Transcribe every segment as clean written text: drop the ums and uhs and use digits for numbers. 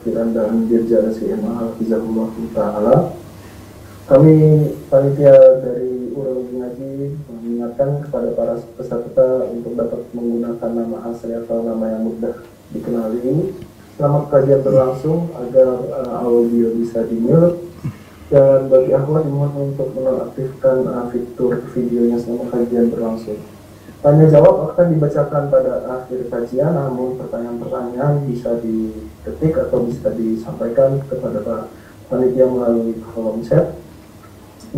Firanda Dirja SMA Hafizahullah Ta'ala. Kami panitia dari Urung Ngaji mengingatkan kepada para peserta untuk dapat menggunakan nama asli atau nama yang mudah dikenali selama kajian berlangsung agar audio bisa di-mute, dan bagi akhwat dimohon untuk menonaktifkan fitur videonya selama kajian berlangsung. Tanya jawab akan dibacakan pada akhir kajian, namun pertanyaan-pertanyaan bisa diketik atau bisa disampaikan kepada Pak panitia melalui kolom chat.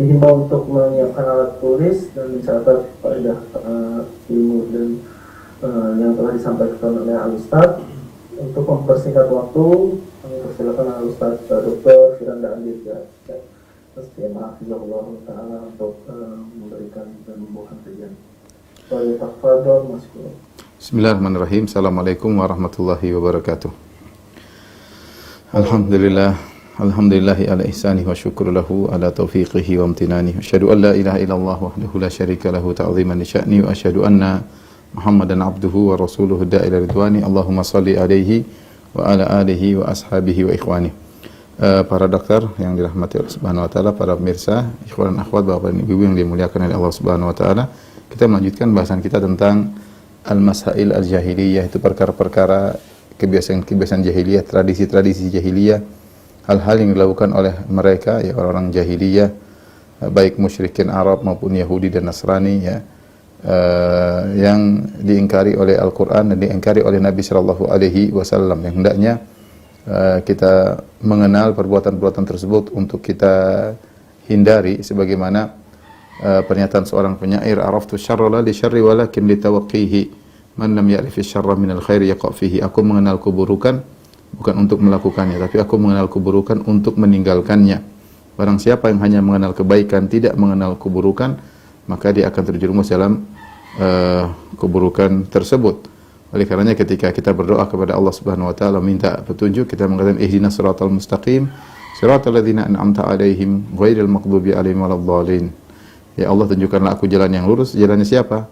Dihimbau untuk menyiapkan alat tulis dan mencatat faedah ilmu dan yang telah disampaikan oleh Al-Ustaz. Untuk mempersingkat waktu, kami persilakan Al-Ustaz Dr. Firanda Andirja SMA Hafizahullah Ta'ala untuk memberikan dan membawakan kajian. Bismillahirrahmanirrahim. Assalamualaikum warahmatullahi wabarakatuh. Alhamdulillahi ala ihsanihi wa syukru lahu ala taufiqihi wa amtinanihi. Asyhadu an la ilaha illallah wahdahu la syarika lahu ta'ziman li sya'ni wa asyhadu anna Muhammadan abduhu wa rasuluhu da'ila ridwani. Allahumma salli alaihi wa ala alihi wa ashabihi wa ikhwani. Para dokter yang dirahmati Allah Subhanahu wa taala, para pemirsa, ikhwan dan akhwat, Bapak dan Ibu yang dimuliakan oleh Allah Subhanahu wa taala. Kita melanjutkan bahasan kita tentang al-masail al-jahiliyah, itu perkara-perkara kebiasaan-kebiasaan jahiliyah, tradisi-tradisi jahiliyah, hal-hal yang dilakukan oleh mereka, ya orang-orang jahiliyah, baik musyrikin Arab maupun Yahudi dan Nasrani, ya, yang diingkari oleh Al-Quran dan diingkari oleh Nabi Sallallahu Alaihi Wasallam. Yang hendaknya kita mengenal perbuatan-perbuatan tersebut untuk kita hindari, sebagaimana pernyataan seorang penyair, araftu syarra la li syarri walakin li tawaqqihi man lam ya'rifi syarra min al-khairi yaqa fihi. Aku mengenal keburukan bukan untuk melakukannya, tapi aku mengenal keburukan untuk meninggalkannya. Barang siapa yang hanya mengenal kebaikan, tidak mengenal keburukan, maka dia akan terjerumus dalam keburukan tersebut. Oleh karenanya ketika kita berdoa kepada Allah Subhanahu wa taala minta petunjuk, kita mengatakan ihdinas siratal mustaqim siratal ladzina an'amta 'alaihim ghairil maghdubi 'alaihim waladdallin. Ya Allah, tunjukkanlah aku jalan yang lurus. Jalannya siapa?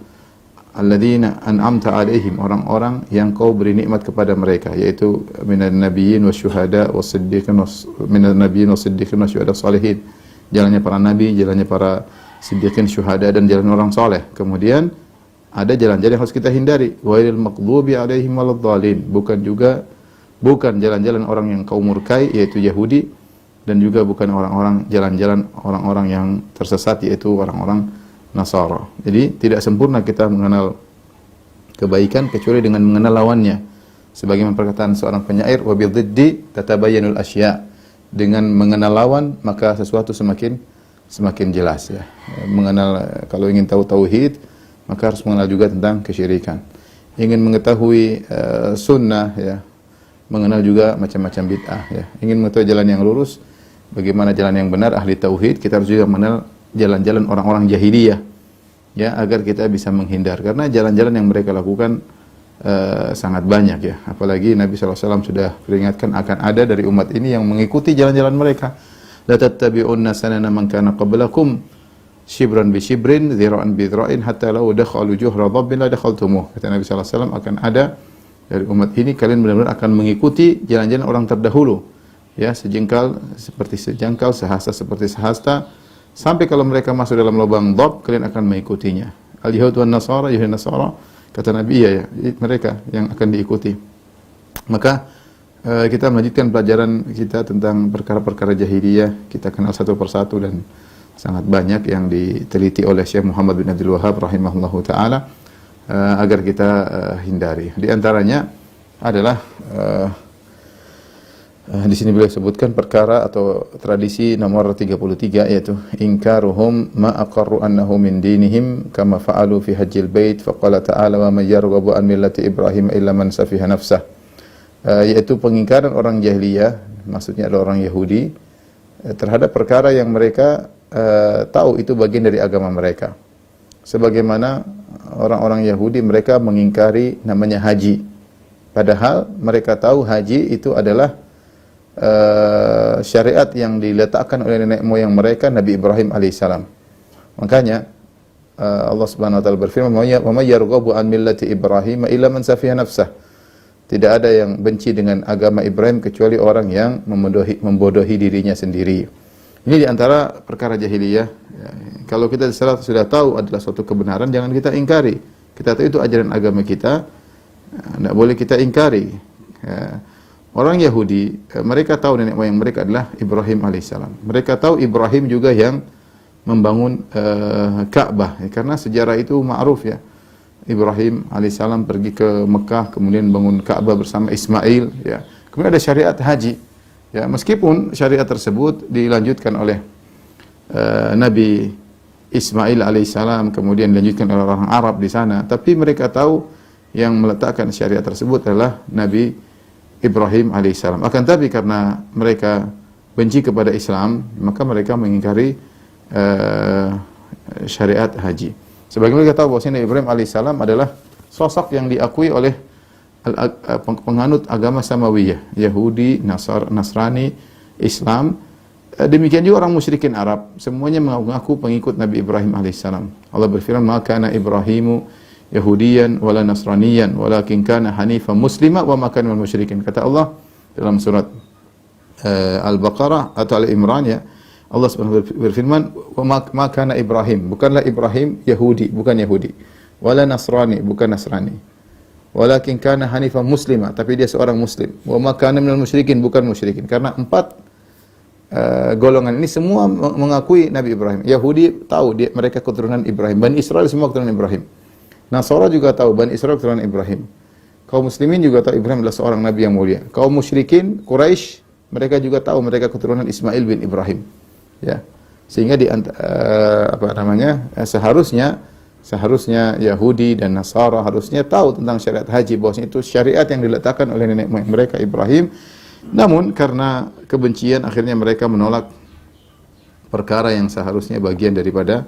Alladzina an'amta 'alaihim, orang-orang yang kau beri nikmat kepada mereka, yaitu minan nabiyyin wasyuhada wasiddiqin minan nabiyyin wasiddiqin wasyuhada salihin. Jalannya para nabi, jalannya para siddiqin, syuhada, dan jalan orang soleh. Kemudian ada jalan-jalan yang harus kita hindari. Ghairil maghdubi 'alaihim waladdallin, bukan jalan-jalan orang yang kau murkai, yaitu Yahudi, dan juga bukan jalan-jalan orang-orang yang tersesat, yaitu orang-orang Nasara. Jadi tidak sempurna kita mengenal kebaikan kecuali dengan mengenal lawannya. Sebagaimana perkataan seorang penyair, wa bidziddi tatabayyanul asya. Dengan mengenal lawan maka sesuatu semakin jelas, ya. Mengenal, kalau ingin tahu tauhid maka harus mengenal juga tentang kesyirikan. Ingin mengetahui sunnah, ya, mengenal juga macam-macam bid'ah, ya. Ingin mengetahui jalan yang lurus, bagaimana jalan yang benar ahli tauhid, kita harus juga mengenal jalan-jalan orang-orang jahiliyah, ya, agar kita bisa menghindar, karena jalan-jalan yang mereka lakukan sangat banyak, ya. Apalagi Nabi SAW sudah peringatkan akan ada dari umat ini yang mengikuti jalan-jalan mereka. La tattabi'unna sanana man kana qablakum shibran bi shibrin dhira'an bi dhira'in hatta law dakhalu juhra dhabbin la dakhaltumuh. Kata Nabi SAW, akan ada dari umat ini, kalian benar-benar akan mengikuti jalan-jalan orang terdahulu, ya, sejengkal seperti sejengkal, sehasta seperti sehasta, sampai kalau mereka masuk dalam lubang dhab, kalian akan mengikutinya. Al-Yahud wan Nasara, Yahudi Nasara, kata Nabi, ya, mereka yang akan diikuti. Maka kita melanjutkan pelajaran kita tentang perkara-perkara jahiliyah. Kita kenal satu persatu dan sangat banyak yang diteliti oleh Syekh Muhammad bin Abdul Wahhab rahimahullahu taala agar kita hindari. Di antaranya adalah di sini beliau sebutkan perkara atau tradisi nomor 33, yaitu inkaruhum ma aqarru annahu min dinihim kama fa'alu fi hajjil bait faqala ta'ala wa may yarghabu an millati Ibrahim illa man safiha nafsah. Yaitu pengingkaran orang jahiliyah, maksudnya adalah orang Yahudi, terhadap perkara yang mereka tahu itu bagian dari agama mereka. Sebagaimana orang-orang Yahudi, mereka mengingkari namanya haji, padahal mereka tahu haji itu adalah syariat yang diletakkan oleh nenek moyang mereka, Nabi Ibrahim alaihissalam. Makanya Allah Subhanahu wa taala berfirman, "Wa may yarghabu an millati Ibrahim illa man safiha nafsah." Tidak ada yang benci dengan agama Ibrahim kecuali orang yang membodohi dirinya sendiri. Ini di antara perkara jahiliyah. Ya, kalau kita sudah tahu adalah suatu kebenaran, jangan kita ingkari. Kita tahu itu ajaran agama kita, tidak boleh kita ingkari. Ya. Orang Yahudi, mereka tahu nenek moyang mereka adalah Ibrahim alaihissalam. Mereka tahu Ibrahim juga yang membangun Ka'bah, ya, karena sejarah itu ma'ruf ya. Ibrahim alaihissalam pergi ke Mekah, kemudian bangun Ka'bah bersama Ismail. Ya. Kemudian ada syariat haji. Ya, meskipun syariat tersebut dilanjutkan oleh Nabi Ismail alaihissalam, kemudian dilanjutkan oleh orang Arab di sana, tapi mereka tahu yang meletakkan syariat tersebut adalah Nabi Ibrahim alaihissalam. Akan tapi karena mereka benci kepada Islam, maka mereka mengingkari syariat haji. Sebagaimana kita tahu bahwa Nabi Ibrahim alaihissalam adalah sosok yang diakui oleh penganut agama Samawiyah, Yahudi, Nasrani, Islam. Demikian juga orang musyrikin Arab, semuanya mengaku pengikut Nabi Ibrahim alaihissalam. Allah berfirman, "Ma kana Ibrahimu Yahudiyan wala Nasraniyan, walakin kana hanifan muslima wa ma kana minal musyrikin." Kata Allah dalam surat Al-Baqarah atau Al-Imran ya. Allah Subhanahu berfirman, "Wa ma kana Ibrahim," bukanlah Ibrahim Yahudi, bukan Yahudi. Wala Nasrani, bukan Nasrani. Walakin kana hanifan muslima, tapi dia seorang muslim. Wa ma kana minal musyrikin, bukan musyrikin. Karena empat golongan ini semua mengakui Nabi Ibrahim. Yahudi tahu mereka keturunan Ibrahim. Bani Israel semua keturunan Ibrahim. Nasara juga tahu Bani Israel keturunan Ibrahim. Kaum muslimin juga tahu Ibrahim adalah seorang nabi yang mulia. Kaum musyrikin Quraisy, mereka juga tahu mereka keturunan Ismail bin Ibrahim. Ya. Sehingga seharusnya Yahudi dan Nasara harusnya tahu tentang syariat haji, bahwasanya itu syariat yang diletakkan oleh nenek moyang mereka Ibrahim. Namun karena kebencian akhirnya mereka menolak perkara yang seharusnya bagian daripada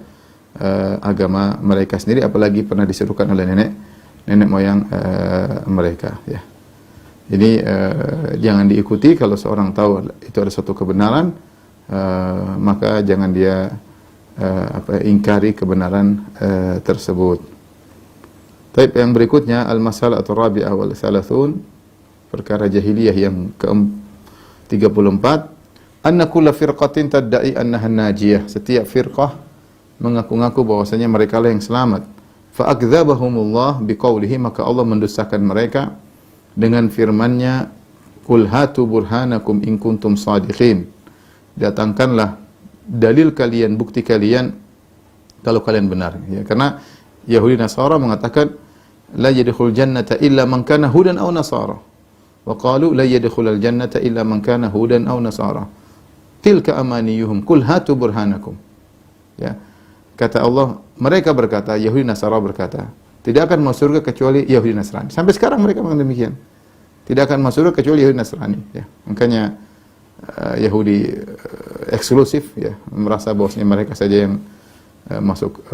agama mereka sendiri, apalagi pernah diserukan oleh nenek moyang mereka ya. Jadi jangan diikuti kalau seorang tahu itu ada suatu kebenaran, maka jangan dia ingkari kebenaran tersebut. Taib yang berikutnya al-masalah atau rabi'ah wal salasun, perkara jahiliyah yang ke-34, anna kulla firqatin tadda'i annaha najiyah, setiap firqah mengaku-ngaku bahwasanya mereka lah yang selamat. Fa akdzabahumullah biqaulihi, maka Allah mendustakan mereka dengan firman-Nya, qul hatu burhanakum in kuntum shadiqin, datangkanlah dalil kalian, bukti kalian kalau kalian benar ya. Karena Yahudi Nasara mengatakan la yadkhul jannata illa man kana hudan aw nasara, wa qalu la yadkhulul jannata illa man kana hudan aw nasara tilka amaniyuhum qul hatu burhanakum ya. Kata Allah, mereka berkata, Yahudi Nasara berkata, tidak akan masuk surga kecuali Yahudi Nasrani. Sampai sekarang mereka mengatakan demikian, tidak akan masuk surga kecuali Yahudi Nasrani ya. Makanya Yahudi eksklusif ya, merasa bahwasanya mereka saja yang masuk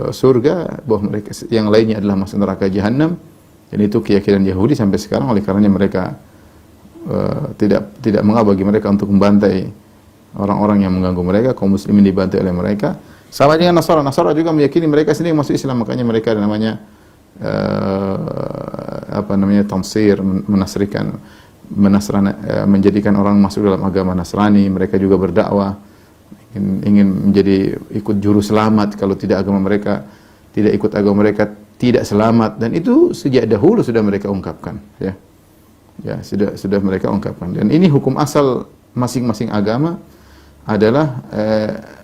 surga, bahwa mereka yang lainnya adalah masuk neraka jahanam. Dan itu keyakinan Yahudi sampai sekarang. Oleh karenanya mereka tidak mengapa bagi mereka untuk membantai orang-orang yang mengganggu mereka. Kaum muslimin dibantai oleh mereka. Sama dengan Nasara. Nasara juga meyakini mereka sendiri masuk Islam, makanya mereka ada namanya tansir, menjadikan orang masuk dalam agama Nasrani. Mereka juga berdakwah ingin menjadi ikut juru selamat, kalau tidak agama mereka, tidak ikut agama mereka tidak selamat. Dan itu sejak dahulu sudah mereka ungkapkan ya. Ya, sudah mereka ungkapkan. Dan ini hukum asal masing-masing agama adalah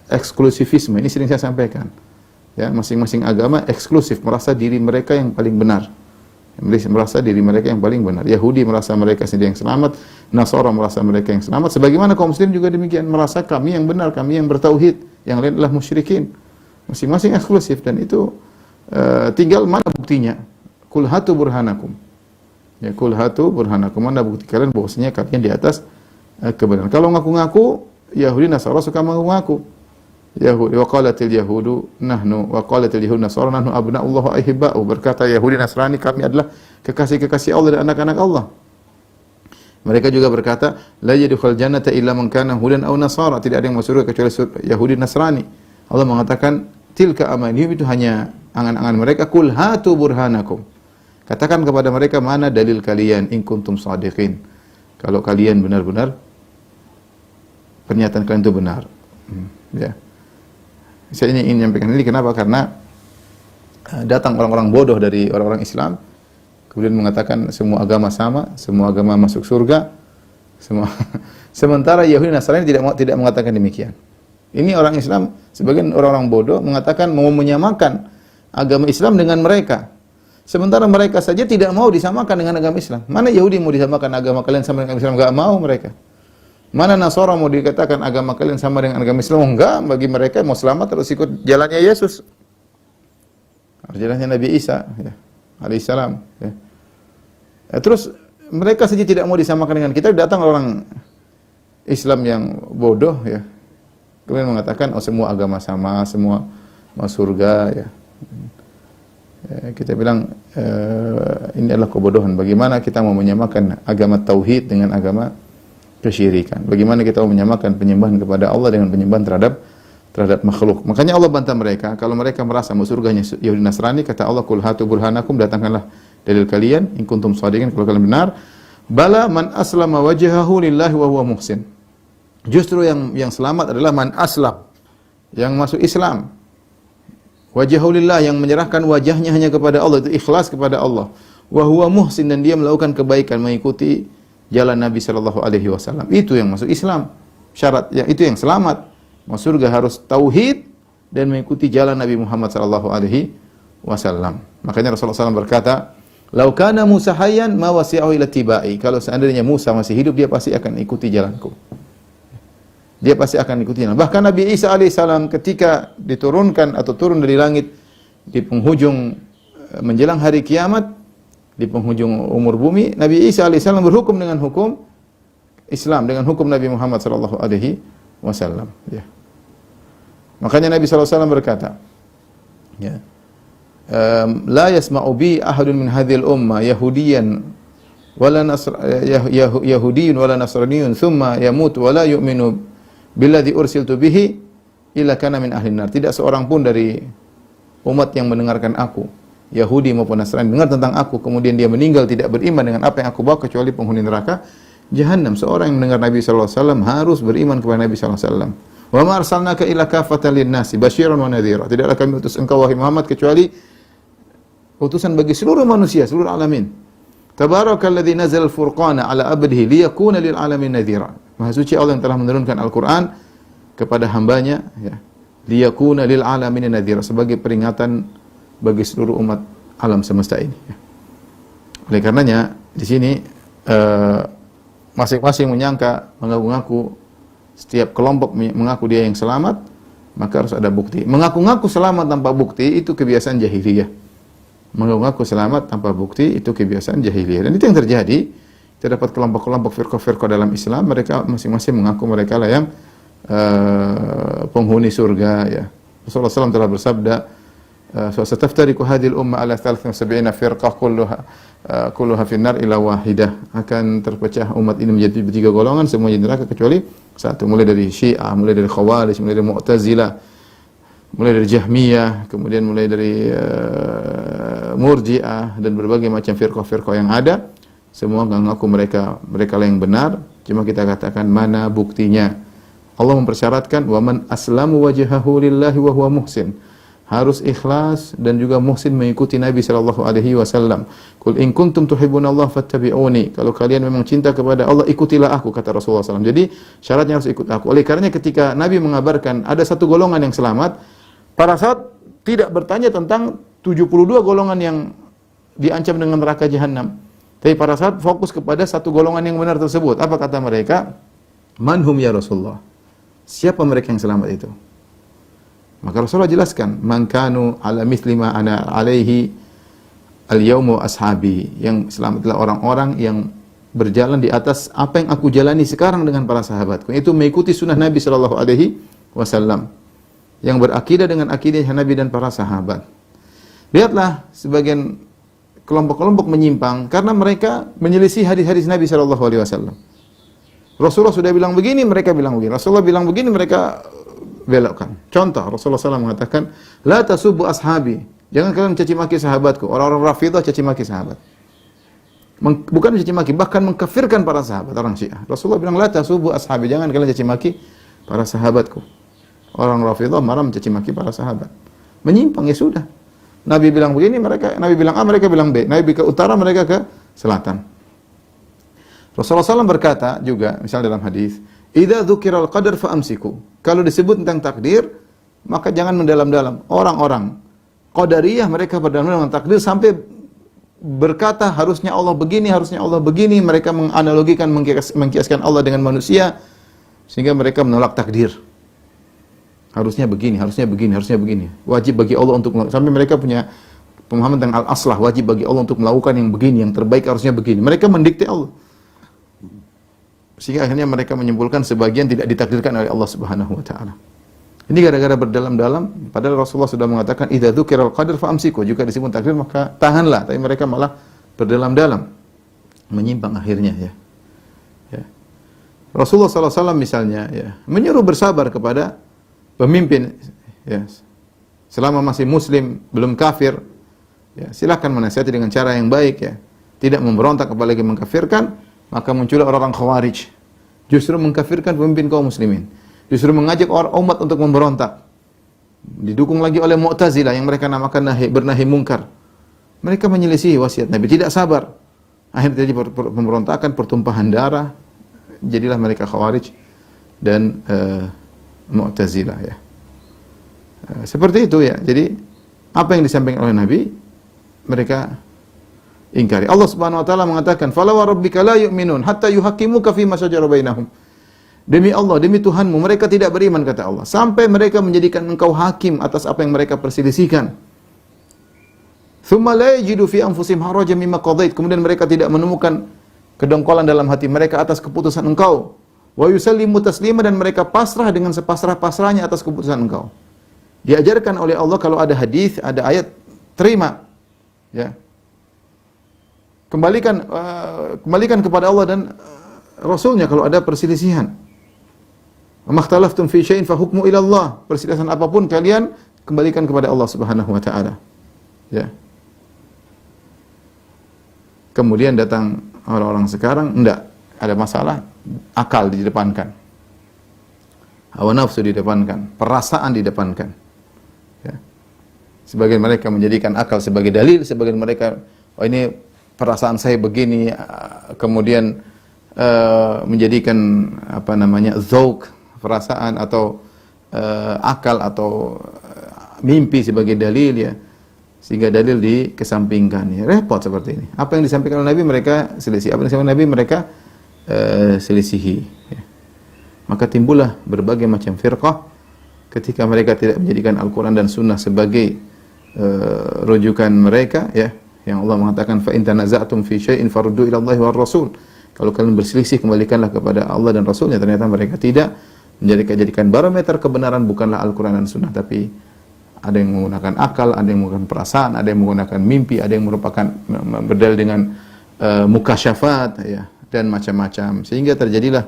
eksklusivisme. Ini sering saya sampaikan. Ya, masing-masing agama eksklusif, merasa diri mereka yang paling benar. Merasa diri mereka yang paling benar. Yahudi merasa mereka sendiri yang selamat, Nasara merasa mereka yang selamat. Sebagaimana kaum muslim juga demikian, merasa kami yang benar, kami yang bertauhid, yang lain adalah musyrikin. Masing-masing eksklusif, dan itu tinggal mana buktinya? Qul hatu burhanakum. Ya, qul hatu burhanakum, mana bukti kalian bahwasanya kalian di atas kebenaran. Kalau ngaku-ngaku, Yahudi Nasara suka mengaku. Yahudi wa qalatil yahudu nahnu wa qalatil yahudu nasara nahnu abna'ullah wa ahibba'u, berkata Yahudi Nasrani kami adalah kekasih-kekasih Allah dan anak-anak Allah. Mereka juga berkata la yadkhul jannata illa man kana hudan aw nasara, tidak ada yang masuk surga kecuali Yahudi Nasrani. Allah mengatakan tilka amaniyum, itu hanya angan-angan mereka. Qul hatu burhanakum, Katakan kepada mereka, mana dalil kalian in kuntum shadiqin. Kalau kalian benar-benar pernyataan kalian itu benar. Ya. Saya ingin menyampaikan ini kenapa? Karena datang orang-orang bodoh dari orang-orang Islam kemudian mengatakan semua agama sama, semua agama masuk surga, semua. Sementara Yahudi Nasrani tidak mengatakan demikian. Ini orang Islam, sebagian orang-orang bodoh mengatakan mau menyamakan agama Islam dengan mereka. Sementara mereka saja tidak mau disamakan dengan agama Islam. Mana Yahudi mau disamakan agama kalian sama dengan Islam? Enggak mau mereka. Mana Nasara mau dikatakan agama kalian sama dengan agama Islam? Enggak, bagi mereka mau selamat harus ikut jalannya Yesus. Jalannya Nabi Isa ya, alaihissalam ya. Terus mereka saja tidak mau disamakan dengan kita, datang orang Islam yang bodoh ya. Kemudian mengatakan oh semua agama sama, semua masuk surga ya. Kita bilang ini adalah kebodohan. Bagaimana kita mau menyamakan agama tauhid dengan agama kesyirikan? Bagaimana kita mau menyamakan penyembahan kepada Allah dengan penyembahan terhadap makhluk? Makanya Allah bantah mereka. Kalau mereka merasa masuk surganya Yahudi Nasrani, kata Allah, "Qul hatu burhanakum," datangkanlah dalil kalian in kuntum shadiqin, kalau kalian benar. Bala man aslama wajhahu lillahi wa huwa muhsin. Justru yang selamat adalah man aslam, yang masuk Islam. Wajahulillah, yang menyerahkan wajahnya hanya kepada Allah, itu ikhlas kepada Allah. Wa huwa muhsin, dan dia melakukan kebaikan mengikuti jalan Nabi sallallahu alaihi wasallam. Itu yang masuk Islam. Syarat yang itu yang selamat. Masuk surga harus tauhid dan mengikuti jalan Nabi Muhammad sallallahu alaihi wasallam. Makanya Rasulullah SAW berkata, "Lau kana Musa hayyan ma wasi'ahu ila tibai." Kalau seandainya Musa masih hidup, dia pasti akan ikuti jalanku. Dia pasti akan ikuti. Bahkan Nabi Isa alaihissalam ketika diturunkan atau turun dari langit di penghujung menjelang hari kiamat, di penghujung umur bumi, Nabi Isa alaihissalam berhukum dengan hukum Islam, dengan hukum Nabi Muhammad sallallahu alaihi wasallam. Ya. Makanya Nabi sallallahu alaihi wasallam berkata, ya, la yasma'u bi ahadun min hadhil ummah yahudiyan wala yahudiyyun wala nasraniyyun thumma yamut wala yu'minu billadzi ursiltu bihi illa kana min ahli nar. Tidak seorang pun dari umat yang mendengarkan aku, Yahudi maupun Nasrani, dengar tentang aku kemudian dia meninggal tidak beriman dengan apa yang aku bawa, kecuali penghuni neraka Jahannam. Seorang yang mendengar Nabi sallallahu alaihi wasallam harus beriman kepada Nabi sallallahu alaihi wasallam. Wa ma arsalnaka illa kafatan lin-nasi basyiran wa nadhira. Tidaklah kami utus engkau wahai Muhammad kecuali utusan bagi seluruh manusia, seluruh alamin. Tabarakalladzi nazzala al-furqana ala abdihi liyakuna lil alamin nadhira. Maha suci Allah yang telah menurunkan Al-Qur'an kepada hambanya ya, liyakuna lil alamin nadhira, sebagai peringatan bagi seluruh umat alam semesta ini ya. Oleh karenanya di sini masing-masing menyangka, mengaku-ngaku, setiap kelompok mengaku dia yang selamat, maka harus ada bukti. Mengaku-ngaku selamat tanpa bukti itu kebiasaan jahiliyah. Mengaku selamat tanpa bukti itu kebiasaan jahiliyah. Dan itu yang terjadi. Kita dapat kelompok-kelompok firqah-firqah dalam Islam, mereka masing-masing mengaku mereka lah yang penghuni surga ya. Rasulullah SAW telah bersabda, "Sataftariqu hadhil umma ala 73 firqah kulluha finnar ila wahidah." Akan terpecah umat ini menjadi 3 golongan, semuanya neraka kecuali satu. Mulai dari Syiah, mulai dari Khawarij, mulai dari Mu'tazilah, mulai dari Jahmiyah, kemudian mulai dari Murji'ah dan berbagai macam firqah-firqah yang ada. Semua mengaku mereka lah yang benar. Cuma kita katakan mana buktinya? Allah mempersyaratkan wa man aslamu wajhahu lillahi wa huwa muhsin. Harus ikhlas dan juga muhsin mengikuti Nabi sallallahu alaihi wasallam. Qul in kuntum tuhibbunallaha fattabi'uni. Kalau kalian memang cinta kepada Allah, ikutilah aku, kata Rasulullah SAW. Jadi syaratnya harus ikut aku. Oleh karenanya ketika Nabi mengabarkan ada satu golongan yang selamat, para sahabat tidak bertanya tentang 72 golongan yang diancam dengan neraka jahanam. Tapi para sahabat fokus kepada satu golongan yang benar tersebut. Apa kata mereka? Manhum ya Rasulullah. Siapa mereka yang selamat itu? Maka Rasulullah jelaskan, man kanu ala mithli ma ana alaihi al-yawmu ashabi. Yang selamat adalah orang-orang yang berjalan di atas apa yang aku jalani sekarang dengan para sahabatku. Itu mengikuti sunnah Nabi sallallahu alaihi wasallam. Yang berakidah dengan akidah Nabi dan para sahabat. Lihatlah sebagian kelompok-kelompok menyimpang karena mereka menyelisih hadis-hadis Nabi sallallahu alaihi wasallam. Rasulullah sudah bilang begini, mereka bilang begini. Rasulullah bilang begini, mereka belokkan. Contoh, Rasulullah SAW mengatakan, "La tasubbu ashabi." Jangan kalian caci maki sahabatku. Orang-orang Rafidhah caci maki sahabat. Bukan caci maki, bahkan mengkafirkan para sahabat orang Syiah. Rasulullah bilang, la tasubu ashabi, jangan kalian caci maki para sahabatku. Orang Rafidhah marah mencaci maki para sahabat. Menyimpang, ya sudah. Nabi bilang begini, Nabi bilang A, mereka bilang B. Nabi ke utara, mereka ke selatan. Rasulullah SAW berkata juga, misal dalam hadis, idza dzukiral qadar fa amsiku. Kalau disebut tentang takdir, maka jangan mendalam-dalam. Orang-orang Qadariyah mereka berdalam-dalam takdir sampai berkata harusnya Allah begini, harusnya Allah begini. Mereka menganalogikan, mengkiaskan Allah dengan manusia sehingga mereka menolak takdir. Harusnya begini, harusnya begini, harusnya begini. Wajib bagi Allah untuk melakukan. Sampai mereka punya pemahaman tentang al-aslah, wajib bagi Allah untuk melakukan yang begini, yang terbaik harusnya begini. Mereka mendikte Allah. Sehingga akhirnya mereka menyimpulkan sebagian tidak ditakdirkan oleh Allah Subhanahu wa taala. Ini gara-gara berdalam-dalam, padahal Rasulullah sudah mengatakan idza dzukiral qadar fa amsiku, jika disebut takdir maka tahanlah, tapi mereka malah berdalam-dalam. Menyimpang akhirnya ya. Rasulullah SAW misalnya ya, menyuruh bersabar kepada pemimpin ya, selama masih muslim, belum kafir, ya, silakan menasihati dengan cara yang baik ya. Tidak memberontak apalagi mengkafirkan, maka muncullah orang-orang Khawarij. Justru mengkafirkan pemimpin kaum muslimin. Justru mengajak orang umat untuk memberontak. Didukung lagi oleh Mu'tazilah yang mereka namakan bernahi mungkar. Mereka menyelisihi wasiat Nabi, tidak sabar. Akhirnya terjadi pemberontakan, pertumpahan darah. Jadilah mereka Khawarij dan Mu'tazilah ya. Seperti itu ya. Jadi apa yang disampaikan oleh Nabi mereka ingkari. Allah Subhanahu wa taala mengatakan, "Fala wa rabbika la yu'minun hatta yuhaqqimuka fi ma shajara bainahum." Demi Allah, demi Tuhanmu, mereka tidak beriman kata Allah sampai mereka menjadikan engkau hakim atas apa yang mereka perselisihkan. Tsumma la yajidu fi anfusihim harajan mimma qadait. Kemudian mereka tidak menemukan kedongkolan dalam hati mereka atas keputusan engkau. Wa yusallimu taslima, dan mereka pasrah dengan sepasrah-pasrahnya atas keputusan engkau. Diajarkan oleh Allah kalau ada hadis, ada ayat, terima. Ya. Kembalikan kepada Allah dan Rasulnya kalau ada perselisihan. Makhtalaftum fi syai'in fa hukmu ila Allah. Perselisihan apapun kalian kembalikan kepada Allah Subhanahu wa taala. Ya. Kemudian datang orang-orang sekarang, enggak, ada masalah, akal didepankan. Hawa nafsu didepankan, perasaan didepankan. Ya. Sebagian mereka menjadikan akal sebagai dalil, sebagian mereka, oh ini perasaan saya begini, kemudian menjadikan apa namanya zauk, perasaan atau akal atau mimpi sebagai dalil ya, sehingga dalil dikesampingkan ya. Repot seperti ini. Apa yang disampaikan oleh Nabi mereka selisih, apa yang disampaikan Nabi mereka selisihi ya. Maka timbullah berbagai macam firqah ketika mereka tidak menjadikan Al-Quran dan Sunnah sebagai rujukan mereka ya. Yang Allah mengatakan fa in tanaza'tum fi syai'in faruddu ila Allahi war Rasul. Kalau kalian berselisih kembalikanlah kepada Allah dan Rasulnya. Ternyata mereka tidak menjadikan barometer kebenaran bukanlah Al-Quran dan Sunnah, tapi ada yang menggunakan akal, ada yang menggunakan perasaan, ada yang menggunakan mimpi, ada yang merupakan berdalil dengan mukasyafat ya, dan macam-macam. Sehingga terjadilah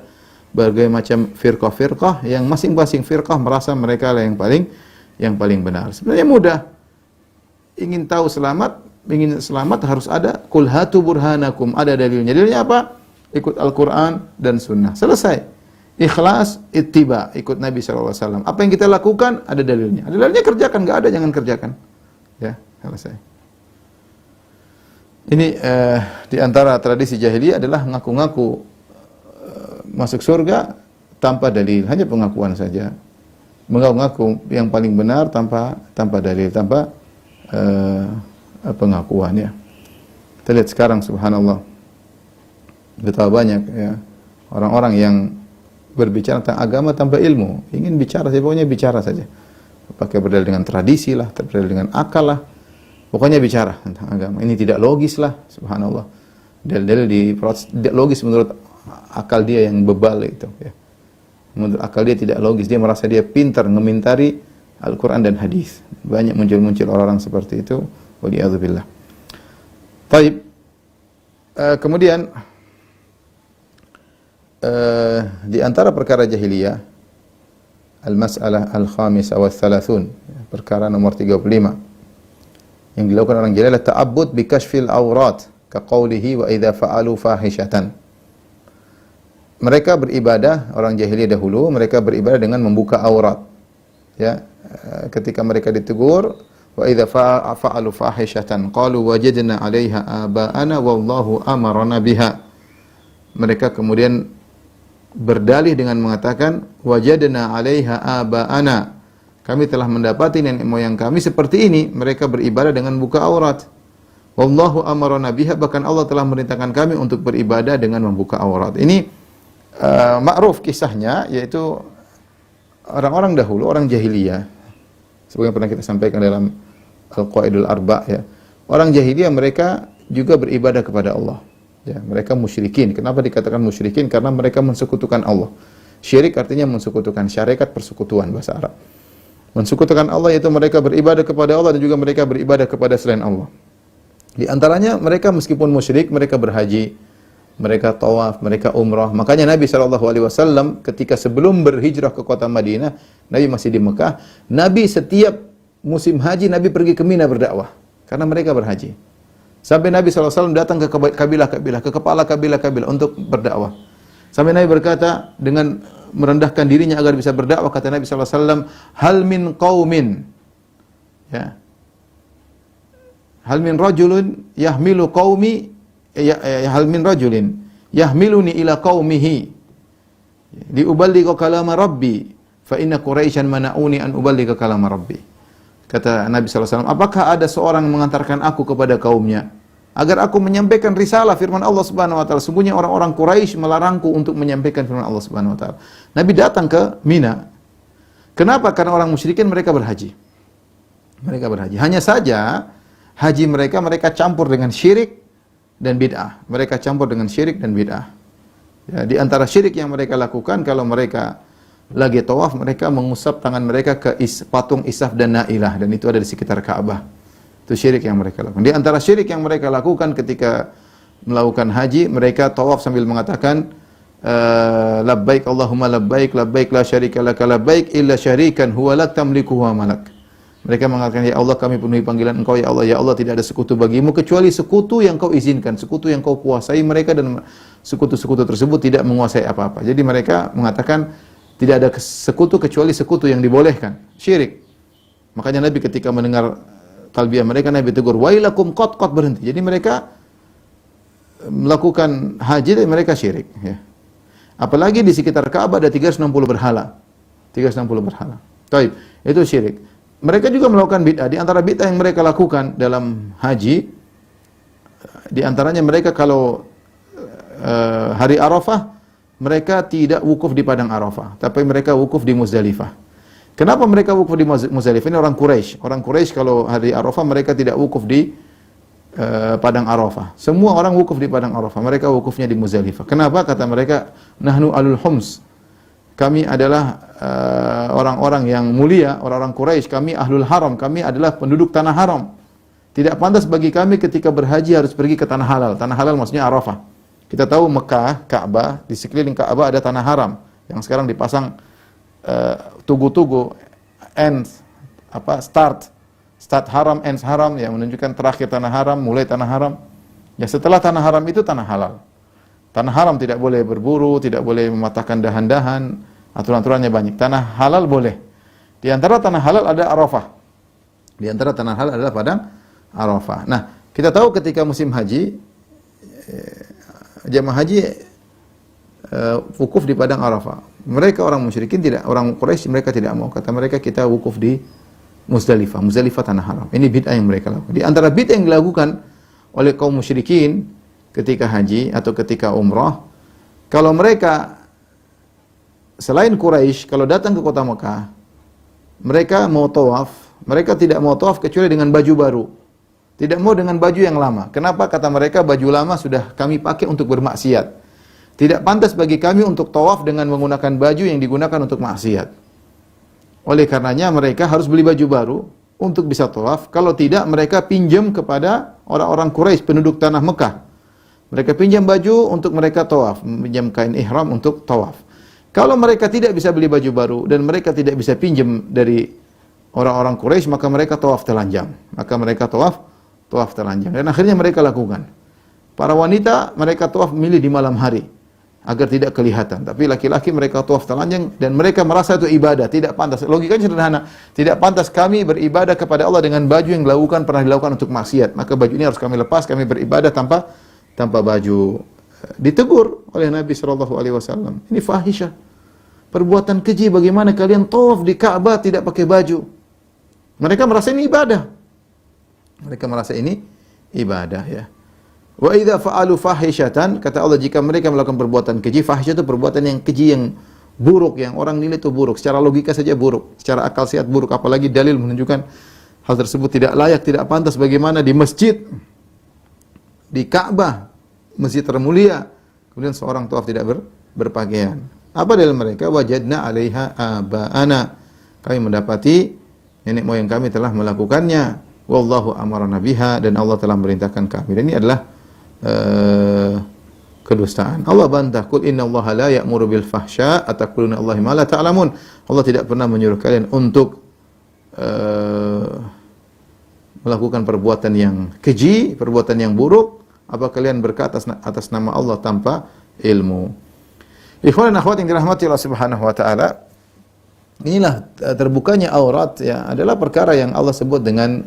berbagai macam firqah-firqah yang masing-masing firqah merasa mereka lah yang paling benar. Sebenarnya mudah. Ingin tahu ingin selamat harus ada qul hatu burhanakum, ada dalilnya. Dalilnya apa? Ikut Al-Quran dan Sunnah. Selesai. Ikhlas, ittiba, ikut Nabi SAW. Apa yang kita lakukan, ada dalilnya. Ada dalilnya, kerjakan. Nggak ada, jangan kerjakan. Ya, selesai. Ini di antara tradisi jahiliyah adalah ngaku-ngaku masuk surga tanpa dalil. Hanya pengakuan saja. Mengaku yang paling benar tanpa dalil, tanpa pengakuan ya. Kita lihat sekarang subhanallah, betapa banyak ya orang-orang yang berbicara tentang agama tanpa ilmu, ingin bicara pokoknya bicara saja, pakai berdalil dengan tradisi lah, berdalil dengan akal lah, pokoknya bicara tentang agama. Ini tidak logis lah, subhanallah. Dalil tidak logis menurut akal dia yang bebal itu ya. Menurut akal dia tidak logis, dia merasa dia pintar ngemintari Al-Quran dan hadis. Banyak muncul orang-orang seperti itu. Waliyadzubillah. Baik. Kemudian di antara perkara jahiliyah, al-mas'alah al-khamisah wa thalathun, perkara nomor 35. Yang dilakukan orang jahiliyah adalah ta'abbud bi kashfil aurat, ka qawlihi wa idza fa'alu fahishatan. Mereka beribadah, orang jahiliyah dahulu, mereka beribadah dengan membuka aurat. Ya, ketika mereka ditegur, wa idza fa'alu fahishatan qalu wajadna 'alaiha aba'ana wallahu amarna biha. Mereka kemudian berdalih dengan mengatakan wajadna 'alaiha aba'ana. Kami telah mendapati nenek moyang kami seperti ini, mereka beribadah dengan buka aurat. Wallahu amarna biha, bahkan Allah telah merintahkan kami untuk beribadah dengan membuka aurat. Ini ma'ruf kisahnya, yaitu orang-orang dahulu, orang jahiliyah. Seperti yang pernah kita sampaikan dalam Al-Qaidul Arba' ya. Orang jahiliyah mereka juga beribadah kepada Allah. Ya, mereka musyrikin. Kenapa dikatakan musyrikin? Karena mereka mensekutukan Allah. Syirik artinya mensekutukan, syarikat persekutuan bahasa Arab. Mensekutukan Allah yaitu mereka beribadah kepada Allah dan juga mereka beribadah kepada selain Allah. Di antaranya mereka meskipun musyrik, mereka berhaji, mereka tawaf, mereka umrah. Makanya Nabi SAW ketika sebelum berhijrah ke kota Madinah, Nabi masih di Mekah, Nabi setiap musim haji, Nabi pergi ke Mina berdakwah. Karena mereka berhaji. Sampai Nabi SAW datang ke kabilah-kabilah, ke kepala kabilah-kabilah untuk berdakwah. Sampai Nabi berkata dengan merendahkan dirinya agar bisa berdakwah, kata Nabi SAW, hal min qaumin, ya, hal min rajulun yahmilu qaumi, hal min rajulin yahmiluni ila qaumihi liuballigha kalama rabbi fa inna quraisyan mana'uni an uballigha kalama rabbi. Kata Nabi SAW, apakah ada seorang yang mengantarkan aku kepada kaumnya agar aku menyampaikan risalah firman Allah Subhanahu wa taala? Sungguhnya orang-orang Quraisy melarangku untuk menyampaikan firman Allah Subhanahu wa taala. Nabi datang ke Mina. Kenapa? Karena orang musyrikin mereka berhaji. Mereka berhaji. Hanya saja haji mereka campur dengan syirik dan bid'ah. Mereka campur dengan syirik dan bid'ah. Ya, di antara syirik yang mereka lakukan, kalau mereka lagi tawaf, mereka mengusap tangan mereka ke patung Isaf dan Nailah, dan itu ada di sekitar Ka'bah. Itu syirik yang mereka lakukan. Di antara syirik yang mereka lakukan ketika melakukan haji, mereka tawaf sambil mengatakan labbaik Allahumma labbaik, labbaik la syarika laka labbaik illa syarikan huwa lak tamliku wa malak. Mereka mengatakan, ya Allah, kami penuhi panggilan Engkau, ya Allah. Ya Allah, tidak ada sekutu bagimu kecuali sekutu yang Kau izinkan, sekutu yang Kau kuasai mereka, dan sekutu-sekutu tersebut tidak menguasai apa-apa. Jadi mereka mengatakan tidak ada sekutu kecuali sekutu yang dibolehkan, syirik. Makanya Nabi ketika mendengar talbiyah mereka, Nabi tegur, wailakum qad berhenti. Jadi mereka melakukan haji dan mereka syirik, ya. Apalagi di sekitar Ka'bah ada 360 berhala. 360 berhala. Taib, itu syirik. Mereka juga melakukan bid'ah. Di antara bid'ah yang mereka lakukan dalam haji, di antaranya mereka kalau hari Arafah, mereka tidak wukuf di padang Arafah, tapi mereka wukuf di Muzdalifah. Kenapa mereka wukuf di Muzdalifah? Ini orang Quraisy. Orang Quraisy kalau hari Arafah mereka tidak wukuf di padang Arafah. Semua orang wukuf di padang Arafah. Mereka wukufnya di Muzdalifah. Kenapa? Kata mereka, nahnu alul hums. Kami adalah orang-orang yang mulia, orang-orang Quraisy. Kami ahlul haram. Kami adalah penduduk tanah haram. Tidak pantas bagi kami ketika berhaji harus pergi ke tanah halal. Tanah halal maksudnya Arafah. Kita tahu Mekah, Ka'bah, di sekeliling Ka'bah ada tanah haram yang sekarang dipasang tugu-tugu ends start haram, ends haram, yang menunjukkan terakhir tanah haram, mulai tanah haram. Ya, setelah tanah haram itu tanah halal. Tanah haram tidak boleh berburu, tidak boleh mematahkan dahan-dahan, aturan-aturannya banyak. Tanah halal boleh. Di antara tanah halal ada Arafah. Di antara tanah halal adalah padang Arafah. Nah, kita tahu ketika musim haji, jamaah haji wukuf di padang Arafah. Mereka orang musyrikin tidak, orang Quraisy mereka tidak mau. Kata mereka, kita wukuf di Muzdalifah. Muzdalifah tanah haram. Ini bid'ah yang mereka lakukan. Di antara bid'ah yang dilakukan oleh kaum musyrikin ketika haji atau ketika umrah, kalau mereka selain Quraisy kalau datang ke kota Mekah, mereka mau tawaf, mereka tidak mau tawaf kecuali dengan baju baru. Tidak mau dengan baju yang lama. Kenapa? Kata mereka, baju lama sudah kami pakai untuk bermaksiat. Tidak pantas bagi kami untuk tawaf dengan menggunakan baju yang digunakan untuk maksiat. Oleh karenanya mereka harus beli baju baru untuk bisa tawaf. Kalau tidak, mereka pinjam kepada orang-orang Quraisy, penduduk tanah Mekah. Mereka pinjam baju untuk mereka tawaf, pinjam kain ihram untuk tawaf. Kalau mereka tidak bisa beli baju baru dan mereka tidak bisa pinjam dari orang-orang Quraisy, maka mereka tawaf telanjang. Maka mereka tawaf telanjang. Dan akhirnya mereka lakukan. Para wanita mereka tawaf milih di malam hari agar tidak kelihatan. Tapi laki-laki mereka tawaf telanjang dan mereka merasa itu ibadah, tidak pantas. Logikanya sederhana, tidak pantas kami beribadah kepada Allah dengan baju yang pernah dilakukan untuk maksiat. Maka baju ini harus kami lepas, kami beribadah tanpa baju. Ditegur oleh Nabi SAW. Ini fahisyah. Perbuatan keji, bagaimana kalian tawaf di Ka'bah tidak pakai baju. Mereka merasa ini ibadah. Mereka merasa ini ibadah, ya. Wa idza fa'alu fahishatan, kata Allah, jika mereka melakukan perbuatan keji, fahisyah itu perbuatan yang keji, yang buruk, yang orang nilai itu buruk. Secara logika saja buruk, secara akal sehat buruk, apalagi dalil menunjukkan hal tersebut tidak layak, tidak pantas. Bagaimana di masjid, di Ka'bah, masjid termulia, kemudian seorang tawaf tidak berpakaian. Apa dalil mereka? Wajadna 'alaiha aba'ana. Kami mendapati nenek moyang kami telah melakukannya. Wallahu amarna biha, dan Allah telah merintahkan kami. Dan ini adalah kedustaan. Allah bantah, qul innallaha la ya'muru bil fahsya ataquluna Allahi ma la ta'lamun. Allah tidak pernah menyuruh kalian untuk melakukan perbuatan yang keji, perbuatan yang buruk. Apa kalian berkata atas nama Allah tanpa ilmu? Ikhwan dan akhwat yang dirahmati Allah Subhanahu wa taala, inilah terbukanya aurat, ya, adalah perkara yang Allah sebut dengan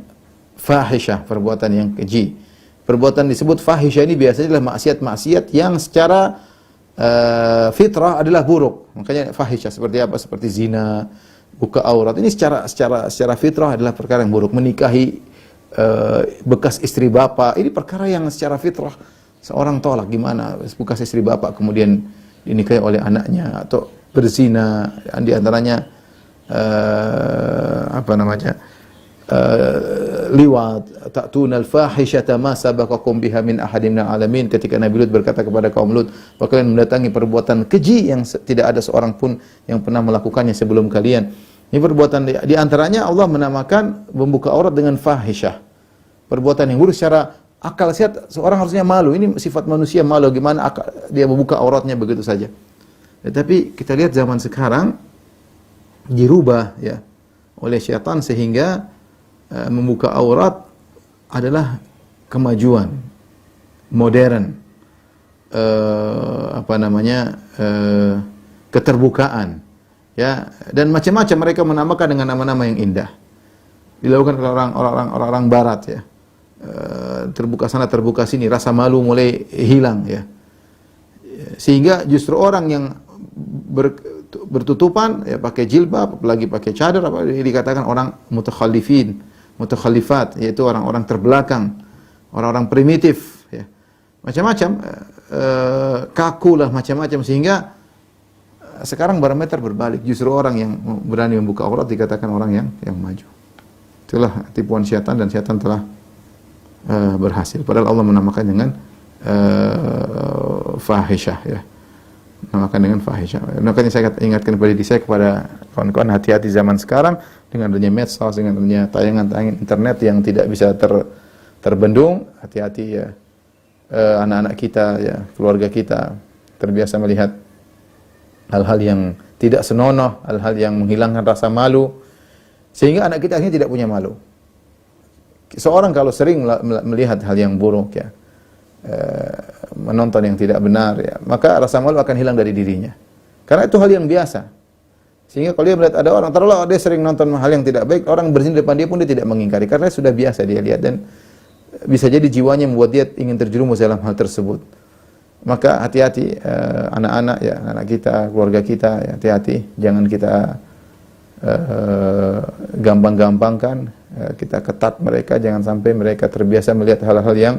fahisyah, perbuatan yang keji. Perbuatan disebut fahisyah ini biasanya adalah maksiat-maksiat yang secara fitrah adalah buruk. Makanya fahisyah seperti apa? Seperti zina, buka aurat. Ini secara fitrah adalah perkara yang buruk. Menikahi bekas istri bapak, ini perkara yang secara fitrah seorang tolak. Gimana bekas istri bapak kemudian dinikahi oleh anaknya, atau berzina, di antaranya liwat, ta'tunal fahishata ma sabaqakum biha min ahadin minal alamin. Ketika Nabi Lut berkata kepada kaum Lut, kalian mendatangi perbuatan keji yang tidak ada seorang pun yang pernah melakukannya sebelum kalian. Ini perbuatan, di antaranya Allah menamakan membuka aurat dengan fahisyah. Perbuatan yang buruk secara akal sehat, seorang harusnya malu. Ini sifat manusia, malu. Gimana dia membuka auratnya begitu saja. Tetapi kita lihat zaman sekarang dirubah, ya, oleh syaitan, sehingga membuka aurat adalah kemajuan modern, keterbukaan, ya, dan macam-macam mereka menamakan dengan nama-nama yang indah. Dilakukan oleh orang-orang barat, ya. Terbuka sana, terbuka sini, rasa malu mulai hilang, ya. Sehingga justru orang yang bertutupan, ya, pakai jilbab, apalagi pakai cadar, dikatakan orang mutakhalifat, yaitu orang-orang terbelakang, orang-orang primitif, ya. Macam-macam, kaku lah, macam-macam, sehingga sekarang barometer berbalik. Justru orang yang berani membuka aurat dikatakan orang yang maju. Itulah tipuan syaitan, dan syaitan telah berhasil. Padahal Allah menamakan dengan fahisyah, ya. Menamakan dengan fahisyah. Makanya saya ingatkan kepada diri saya, kepada kawan-kawan, hati-hati zaman sekarang dengan adanya medsos, dengan adanya tayangan-tayangan internet yang tidak bisa terbendung. Hati-hati, ya, anak-anak kita, ya, keluarga kita terbiasa melihat hal-hal yang tidak senonoh, hal-hal yang menghilangkan rasa malu, sehingga anak kita akhirnya tidak punya malu. Seorang kalau sering melihat hal yang buruk, ya, menonton yang tidak benar, ya, maka rasa malu akan hilang dari dirinya. Karena itu hal yang biasa. Sehingga kalau dia melihat ada orang, taruhlah dia sering nonton hal yang tidak baik, orang berzina depan dia pun dia tidak mengingkari, karena sudah biasa dia lihat, dan bisa jadi jiwanya membuat dia ingin terjerumus dalam hal tersebut. Maka hati-hati, anak-anak, ya, anak kita, keluarga kita, ya, hati-hati, jangan kita gampang-gampangkan, kita ketat mereka, jangan sampai mereka terbiasa melihat hal-hal yang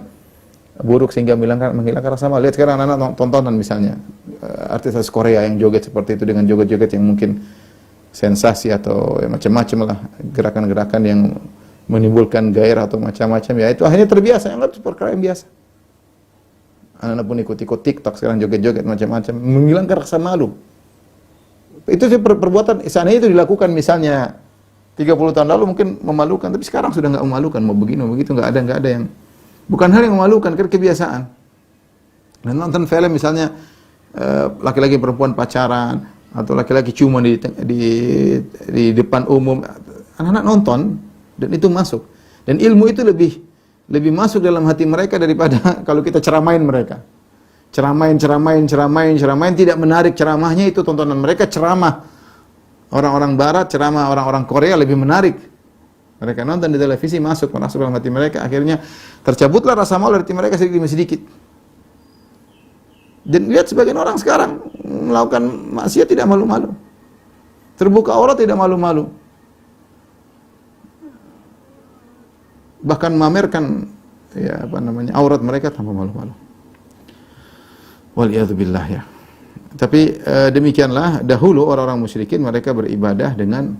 buruk sehingga menghilangkan rasa malu. Lihat sekarang anak-anak tontonan misalnya, artis Korea yang joget seperti itu, dengan joget-joget yang mungkin sensasi atau ya, macam-macam lah, gerakan-gerakan yang menimbulkan gairah atau macam-macam, ya, itu akhirnya terbiasa, anggap itu perkara yang biasa. Anak-anak pun ikut-ikut TikTok sekarang, joget-joget macam-macam, menghilangkan rasa malu. Itu sih perbuatan, seandainya itu dilakukan misalnya 30 tahun lalu mungkin memalukan, tapi sekarang sudah nggak memalukan, mau begini, mau begitu, nggak ada yang, bukan hal yang memalukan, karena kebiasaan. Dan nonton film misalnya, laki-laki perempuan pacaran, atau laki-laki ciuman di depan umum, Anak-anak nonton dan itu masuk. Dan ilmu itu lebih masuk dalam hati mereka daripada kalau kita ceramain mereka. Ceramain tidak menarik ceramahnya, itu tontonan mereka. Ceramah orang-orang barat, ceramah orang-orang Korea lebih menarik. Mereka nonton di televisi, masuk dalam hati mereka, akhirnya tercabutlah rasa malu dari hati mereka sedikit demi sedikit. Dan lihat sebagian orang sekarang melakukan maksiat tidak malu-malu. Terbuka aurat tidak malu-malu. Bahkan memamerkan aurat mereka tanpa malu-malu. Waliyadzubillah ya. Tapi demikianlah dahulu orang-orang musyrikin mereka beribadah dengan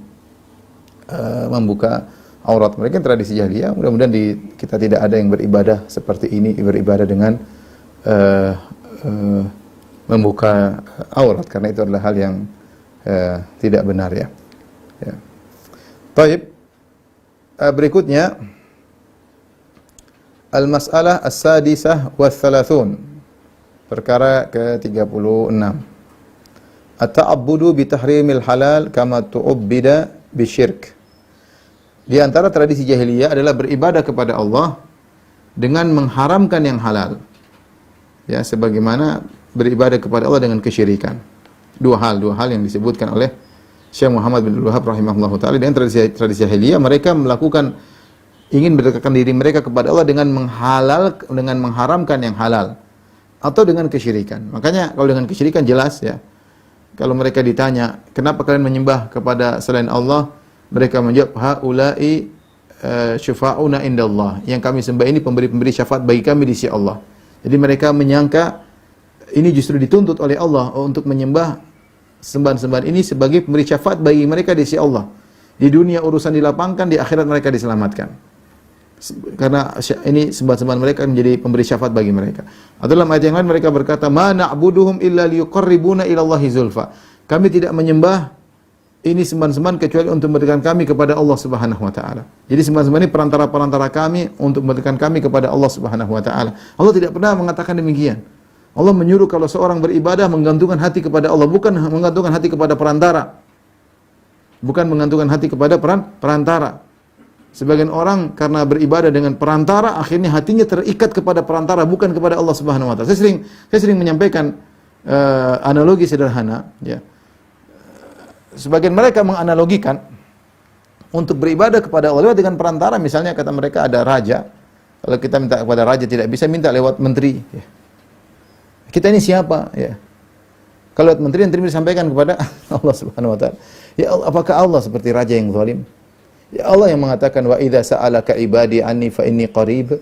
membuka aurat. Mereka tradisi jahiliyah. Mudah-mudahan kita tidak ada yang beribadah seperti ini, beribadah dengan membuka aurat, karena itu adalah hal yang tidak benar ya. Baik. Berikutnya al-mas'alah as-sadisah wa thalathun. Perkara ke-36. At-ta'abbudu bi tahrimil halal kama tu'ubbida bisyirk. Di antara tradisi jahiliyah adalah beribadah kepada Allah dengan mengharamkan yang halal. Ya, sebagaimana beribadah kepada Allah dengan kesyirikan. Dua hal yang disebutkan oleh Syekh Muhammad bin Abdul Wahhab rahimahullahu taala. Dan tradisi jahiliyah mereka ingin mendekatkan diri mereka kepada Allah dengan mengharamkan yang halal atau dengan kesyirikan. Makanya kalau dengan kesyirikan jelas ya. Kalau mereka ditanya, kenapa kalian menyembah kepada selain Allah? Mereka menjawab, haula'i syufa'una indallah. Yang kami sembah ini pemberi syafaat bagi kami di sisi Allah. Jadi mereka menyangka ini justru dituntut oleh Allah untuk menyembah sembahan-sembahan ini sebagai pemberi syafaat bagi mereka di sisi Allah. Di dunia urusan dilapangkan, di akhirat mereka diselamatkan. Karena ini sembahan-sembahan mereka menjadi pemberi syafaat bagi mereka. Atau dalam ayat yang lain mereka berkata, "Ma na'buduhum illa liyuqarribuna ila Allahi zulfa." Kami tidak menyembah ini sembahan-sembahan kecuali untuk mendekatkan kami kepada Allah Subhanahu wa taala. Jadi sembahan-sembahan ini perantara-perantara kami untuk mendekatkan kami kepada Allah Subhanahu wa taala. Allah tidak pernah mengatakan demikian. Allah menyuruh kalau seorang beribadah menggantungkan hati kepada Allah, bukan menggantungkan hati kepada perantara. Bukan menggantungkan hati kepada perantara. Sebagian orang karena beribadah dengan perantara akhirnya hatinya terikat kepada perantara, bukan kepada Allah Subhanahu wa taala. Saya sering menyampaikan analogi sederhana ya. Sebagian mereka menganalogikan untuk beribadah kepada Allah dengan perantara, misalnya kata mereka ada raja. Kalau kita minta kepada raja tidak bisa minta lewat menteri ya. Kita ini siapa ya? Kalau lewat menteri disampaikan kepada Allah Subhanahu wa taala. Ya Allah, apakah Allah seperti raja yang zalim? Ya Allah yang mengatakan wa idza sa'alaka ibadi anni fa inni qarib.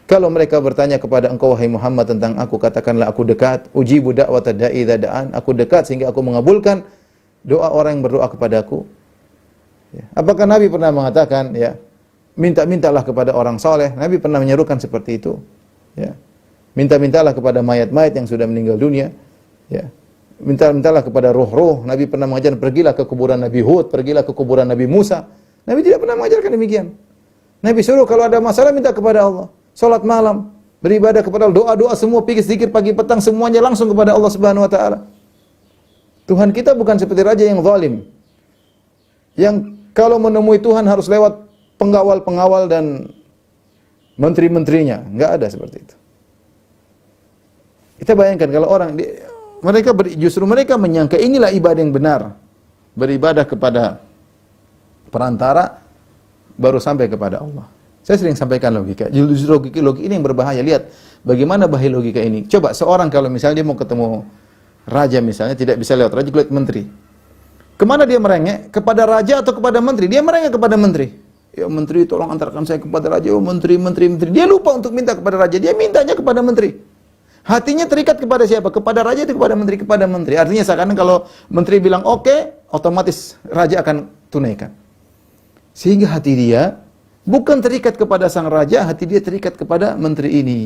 Kalau mereka bertanya kepada engkau wahai Muhammad tentang aku, katakanlah aku dekat. Ujibu da'watad da'i idza da'an. Aku dekat sehingga aku mengabulkan doa orang yang berdoa kepadaku. Ya. Apakah Nabi pernah mengatakan ya, minta-mintalah kepada orang soleh? Nabi pernah menyerukan seperti itu. Ya. Minta-mintalah kepada mayat-mayat yang sudah meninggal dunia. Ya. Minta-mintalah kepada roh-roh. Nabi pernah mengajarkan pergilah ke kuburan Nabi Hud, pergilah ke kuburan Nabi Musa. Nabi tidak pernah mengajarkan demikian. Nabi suruh kalau ada masalah minta kepada Allah. Salat malam, beribadah kepada Allah, doa-doa semua, zikir pagi petang semuanya langsung kepada Allah Subhanahu wa taala. Tuhan kita bukan seperti raja yang zalim. Yang kalau menemui Tuhan harus lewat pengawal-pengawal dan menteri-menterinya. Enggak ada seperti itu. Kita bayangkan kalau orang justru mereka menyangka inilah ibadah yang benar. Beribadah kepada perantara baru sampai kepada Allah. Saya sering sampaikan logika. Justru logika ini yang berbahaya. Lihat bagaimana bahaya logika ini. Coba seorang kalau misalnya dia mau ketemu raja misalnya tidak bisa lewat raja, lewat menteri. Kemana dia merengek? Kepada raja atau kepada menteri? Dia merengek kepada menteri. Ya menteri tolong antarkan saya kepada raja. Oh menteri. Dia lupa untuk minta kepada raja. Dia mintanya kepada menteri. Hatinya terikat kepada siapa? Kepada raja atau kepada menteri? Kepada menteri. Artinya seakan kalau menteri bilang oke, otomatis raja akan tunaikan. Sehingga hati dia bukan terikat kepada sang raja, hati dia terikat kepada menteri ini.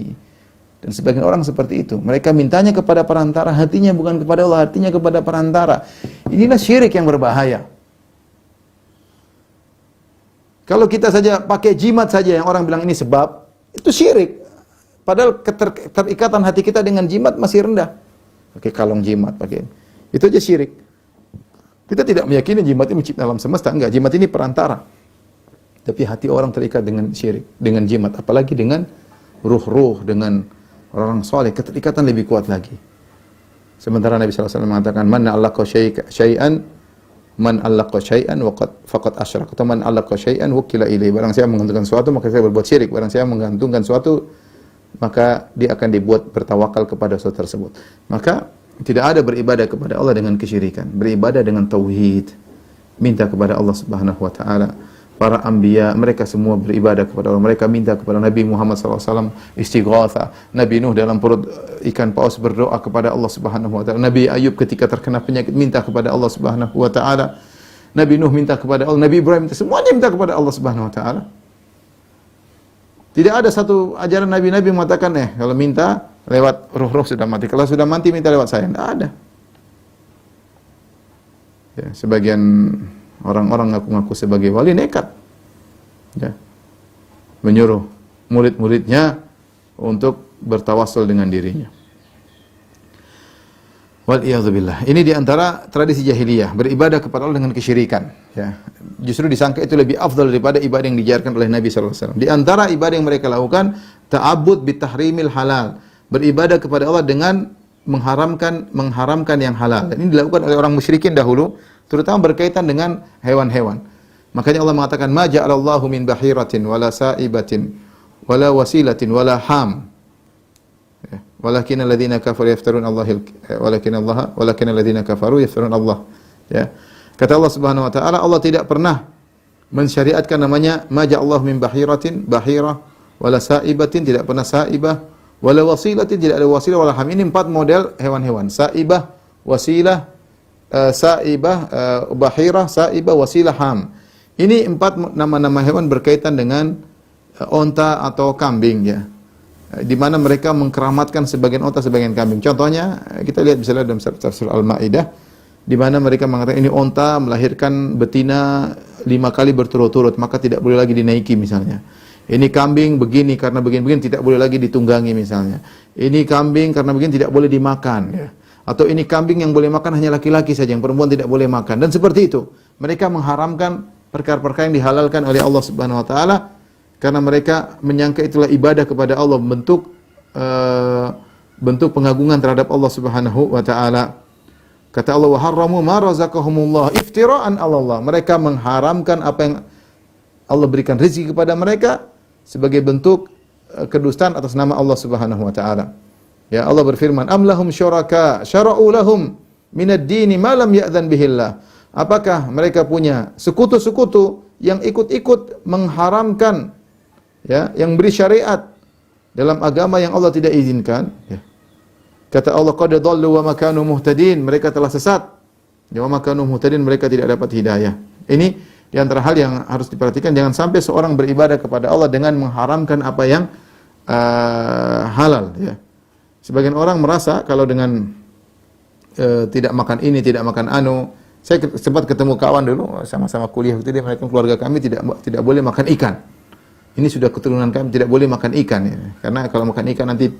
Dan sebagian orang seperti itu. Mereka mintanya kepada perantara, hatinya bukan kepada Allah, hatinya kepada perantara. Inilah syirik yang berbahaya. Kalau kita saja pakai jimat saja yang orang bilang ini sebab, itu syirik. Padahal keterikatan hati kita dengan jimat masih rendah. Pakai kalung jimat, pakai itu aja syirik. Kita tidak meyakini jimat ini mencipta alam semesta, enggak. Jimat ini perantara. Tapi hati orang terikat dengan syirik, dengan jimat, apalagi dengan ruh-ruh, dengan orang soleh, keterikatan lebih kuat lagi. Sementara Nabi SAW mengatakan, man allaqa syai'an, man allaqa syai'an faqad asyrak. Atau man allaqa syai'an wukila ilaihi. Barang siapa menggantungkan sesuatu, maka saya berbuat syirik. Barang siapa menggantungkan sesuatu, maka dia akan dibuat bertawakal kepada sesuatu tersebut. Maka tidak ada beribadah kepada Allah dengan kesyirikan. Beribadah dengan tauhid. Minta kepada Allah Subhanahu wa taala. Para anbiya, mereka semua beribadah kepada Allah. Mereka minta kepada Nabi Muhammad SAW istighatha. Nabi Nuh dalam perut ikan paus berdoa kepada Allah Subhanahu wa taala. Nabi Ayub ketika terkena penyakit minta kepada Allah Subhanahu wa taala. Nabi Nuh minta kepada Allah, Nabi Ibrahim semuanya minta kepada Allah Subhanahu wa taala. Tidak ada satu ajaran Nabi-Nabi mengatakan kalau minta lewat ruh-ruh sudah mati. Kalau sudah mati minta lewat saya. Tidak ada. Ya, sebagian orang-orang ngaku-ngaku sebagai wali nekat. Ya. Menyuruh murid-muridnya untuk bertawassul dengan dirinya. Wal'iyadzubillah. Ini diantara tradisi jahiliyah, beribadah kepada Allah dengan kesyirikan. Ya. Justru disangka itu lebih afdal daripada ibadah yang diajarkan oleh Nabi SAW. Di antara ibadah yang mereka lakukan, ta'abbud bitahrimil halal. Beribadah kepada Allah dengan mengharamkan yang halal. Dan ini dilakukan oleh orang musyrikin dahulu, terutama berkaitan dengan hewan-hewan. Makanya Allah mengatakan, ma ja'alallahu min bahiratin wala sa'ibatin wala wasilatin wala ham. Walakin alladziina kafaru yaftarun walakin alladziina kafaru yaftarun Allah. Ya. Kata Allah Subhanahu wa taala, Allah tidak pernah mensyariatkan namanya ma ja'allahu min bahirah wala sa'ibatin, tidak pernah sa'ibah, wala wasilatin, tidak ada wasilah, wala ham. Ini 4 model hewan-hewan. Sa'ibah, wasilah, bahirah, sa'ibah, wasilah, ham. Ini 4 nama-nama hewan berkaitan dengan onta atau kambing, ya. Di mana mereka mengkeramatkan sebagian onta, sebagian kambing. Contohnya, kita lihat misalnya dalam tafsir Al-Maidah, di mana mereka mengatakan ini onta melahirkan betina 5 kali berturut-turut, maka tidak boleh lagi dinaiki misalnya. Ini kambing begini karena begini-begini tidak boleh lagi ditunggangi misalnya. Ini kambing karena begini tidak boleh dimakan, ya. Atau ini kambing yang boleh makan hanya laki-laki saja, yang perempuan tidak boleh makan. Dan seperti itu. Mereka mengharamkan perkara-perkara yang dihalalkan oleh Allah Subhanahu wa taala karena mereka menyangka itulah ibadah kepada Allah, bentuk pengagungan terhadap Allah Subhanahu wa taala. Kata Allah, wa harramu ma razaqahumullah iftira'an 'ala Allah. Mereka mengharamkan apa yang Allah berikan rezeki kepada mereka sebagai bentuk kedustaan atas nama Allah Subhanahu wa taala. Ya, Allah berfirman, am lahum syuraka syara'u lahum minad dini ma lam ya'dzan bihillah. Apakah mereka punya sekutu-sekutu yang ikut-ikut mengharamkan, ya, yang beri syariat dalam agama yang Allah tidak izinkan, ya. Kata Allah, qad dhallu wa ma kanu muhtadin, mereka telah sesat. Ya, wa ma kanu muhtadin, mereka tidak dapat hidayah. Ini di antara hal yang harus diperhatikan, jangan sampai seorang beribadah kepada Allah dengan mengharamkan apa yang halal, ya. Sebagian orang merasa kalau dengan tidak makan ini, tidak makan anu. Saya sempat ketemu kawan dulu, sama-sama kuliah waktu dia mengatakan keluarga kami tidak boleh makan ikan. Ini sudah keturunan kami tidak boleh makan ikan, ya. Karena kalau makan ikan nanti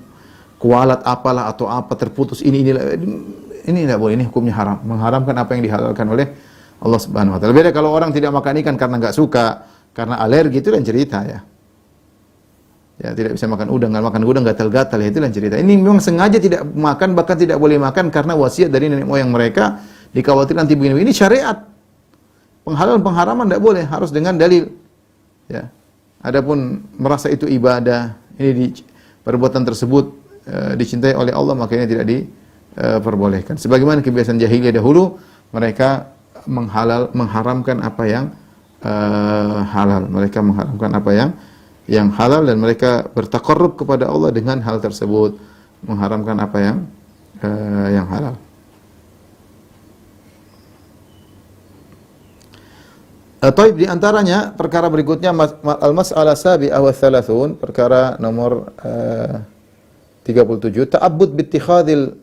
kualat apalah atau apa terputus ini tidak boleh, ini hukumnya haram. Mengharamkan apa yang dihalalkan oleh Allah Subhanahu wa taala. Beda kalau orang tidak makan ikan karena enggak suka, karena alergi, itu lain cerita, ya. Ya, tidak bisa makan udang, nggak makan udang gatal-gatal, ya, itu lain cerita. Ini memang sengaja tidak makan, bahkan tidak boleh makan karena wasiat dari nenek moyang mereka, dikhawatir nanti begini. Ini syariat. Penghalalan pengharaman tidak boleh, harus dengan dalil. Ya. Adapun merasa itu ibadah, ini perbuatan tersebut dicintai oleh Allah, makanya tidak diperbolehkan. Sebagaimana kebiasaan jahiliyah dahulu, mereka mengharamkan apa yang halal. Mereka mengharamkan apa yang halal dan mereka bertaqarrub kepada Allah dengan hal tersebut, mengharamkan apa yang halal. Taib, di antaranya perkara berikutnya al-mas'alah sabi'ah wa thalathun, perkara nomor 37, ta'abbud bittikhadil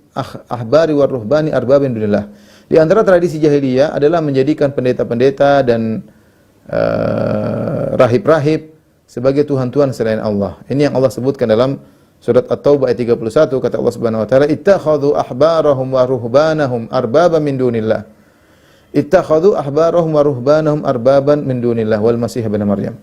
ahbari war ruhbani arbabin dunillah. Di antara tradisi jahiliyah adalah menjadikan pendeta-pendeta dan rahib-rahib sebagai tuhan-tuhan selain Allah. Ini yang Allah sebutkan dalam surat At-Taubah ayat 31, kata Allah Subhanahu wa taala, ittakhadhu ahbarahum wa ruhbanahum arbaba min dunillah. Ittakhadhu ahbarahum wa ruhbanahum arbaban min dunillah wal masih ibn Maryam.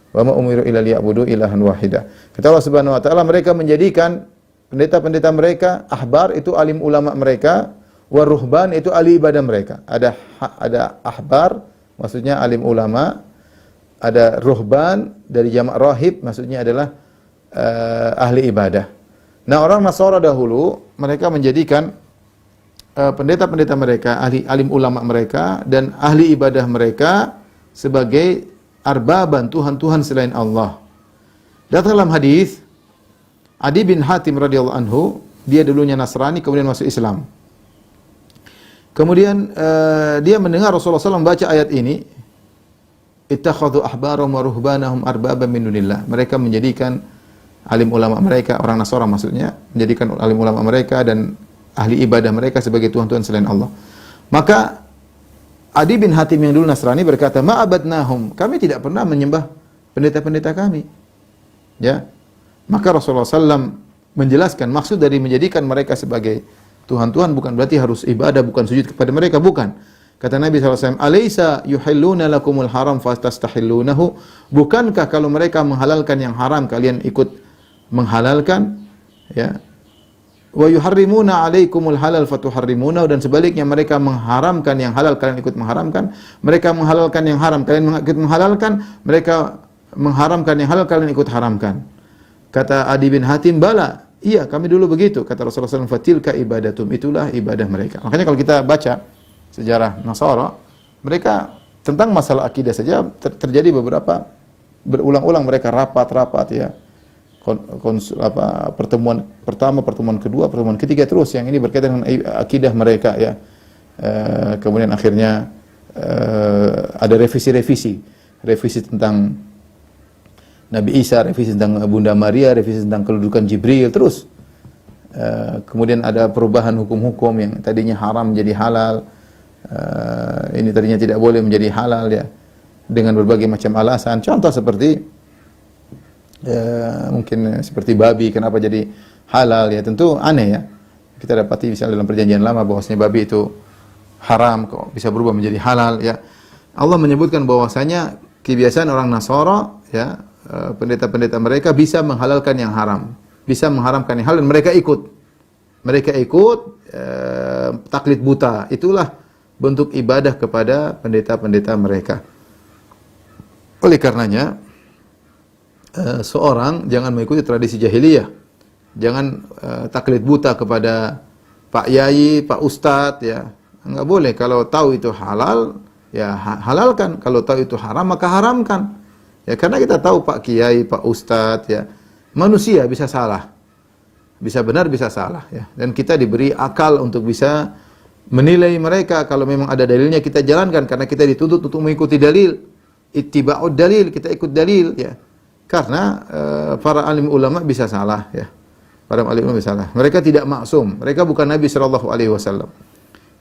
Wa ma umiru illa liya'budu ilahan wahida. Kata Allah Subhanahu wa taala, mereka menjadikan pendeta-pendeta mereka, ahbar itu alim ulama mereka, wa ruhban itu ahli ibadah mereka. Ada ahbar maksudnya alim ulama, ada ruhban dari jamak rahib maksudnya adalah ahli ibadah. Nah, orang Nasara dahulu mereka menjadikan pendeta-pendeta mereka, alim ulama mereka dan ahli ibadah mereka sebagai arbaban, Tuhan-Tuhan selain Allah. Datang dalam hadis Adi bin Hatim radhiyallahu anhu, dia dulunya Nasrani kemudian masuk Islam. Kemudian dia mendengar Rasulullah SAW membaca ayat ini, ittakhadhu ahbarahum wa ruhbanahum arbaban min dunillah. Mereka menjadikan alim ulama mereka, orang Nasara maksudnya, menjadikan alim ulama mereka dan ahli ibadah mereka sebagai Tuhan-Tuhan selain Allah. Maka Adi bin Hatim yang dulu Nasrani berkata, ma'abadnahum, kami tidak pernah menyembah pendeta-pendeta kami. Ya. Maka Rasulullah SAW menjelaskan maksud dari menjadikan mereka sebagai Tuhan-Tuhan bukan berarti harus ibadah, bukan sujud kepada mereka, bukan. Kata Nabi SAW, alaysa yuhilluna lakumul haram fastastahillunahu, bukankah kalau mereka menghalalkan yang haram kalian ikut menghalalkan? Ya. Wa yuharrimuna alaikumul halal fatuharrimuna, dan sebaliknya mereka mengharamkan yang halal kalian ikut mengharamkan, mereka menghalalkan yang haram kalian ikut menghalalkan, mereka mengharamkan yang halal kalian ikut haramkan. Kata Adi bin Hatim, bala, iya kami dulu begitu. Kata Rasulullah SAW, fatilka ibadatum, itulah ibadah mereka. Makanya kalau kita baca sejarah Nasara, mereka tentang masalah akidah saja terjadi berulang-ulang mereka rapat-rapat ya. Pertemuan pertama, pertemuan kedua, pertemuan ketiga, terus yang ini berkaitan dengan akidah mereka ya. Kemudian akhirnya ada revisi tentang Nabi Isa, revisi tentang Bunda Maria, revisi tentang kedudukan Jibril, terus kemudian ada perubahan hukum-hukum yang tadinya haram menjadi halal, ini tadinya tidak boleh menjadi halal ya, dengan berbagai macam alasan. Contoh seperti mungkin seperti babi, kenapa jadi halal ya, tentu aneh ya. Kita dapati misalnya dalam perjanjian lama bahwasanya babi itu haram, kok bisa berubah menjadi halal ya. Allah menyebutkan bahwasanya kebiasaan orang Nasara ya, pendeta-pendeta mereka bisa menghalalkan yang haram, bisa mengharamkan yang halal, dan mereka ikut taklid buta. Itulah bentuk ibadah kepada pendeta-pendeta mereka. Oleh karenanya seorang jangan mengikuti tradisi jahiliyah, jangan taklid buta kepada Pak Yai, Pak Ustadz ya, enggak boleh. Kalau tahu itu halal ya halalkan, kalau tahu itu haram maka haramkan ya, karena kita tahu Pak Kiai, Pak Ustadz ya, manusia bisa salah, bisa benar bisa salah ya, dan kita diberi akal untuk bisa menilai mereka. Kalau memang ada dalilnya kita jalankan, karena kita dituntut untuk mengikuti dalil, ittiba'ud dalil, kita ikut dalil ya. Karena para alim ulama bisa salah ya. Para alim ulama bisa salah. Mereka tidak maksum. Mereka bukan Nabi sallallahu alaihi wasallam.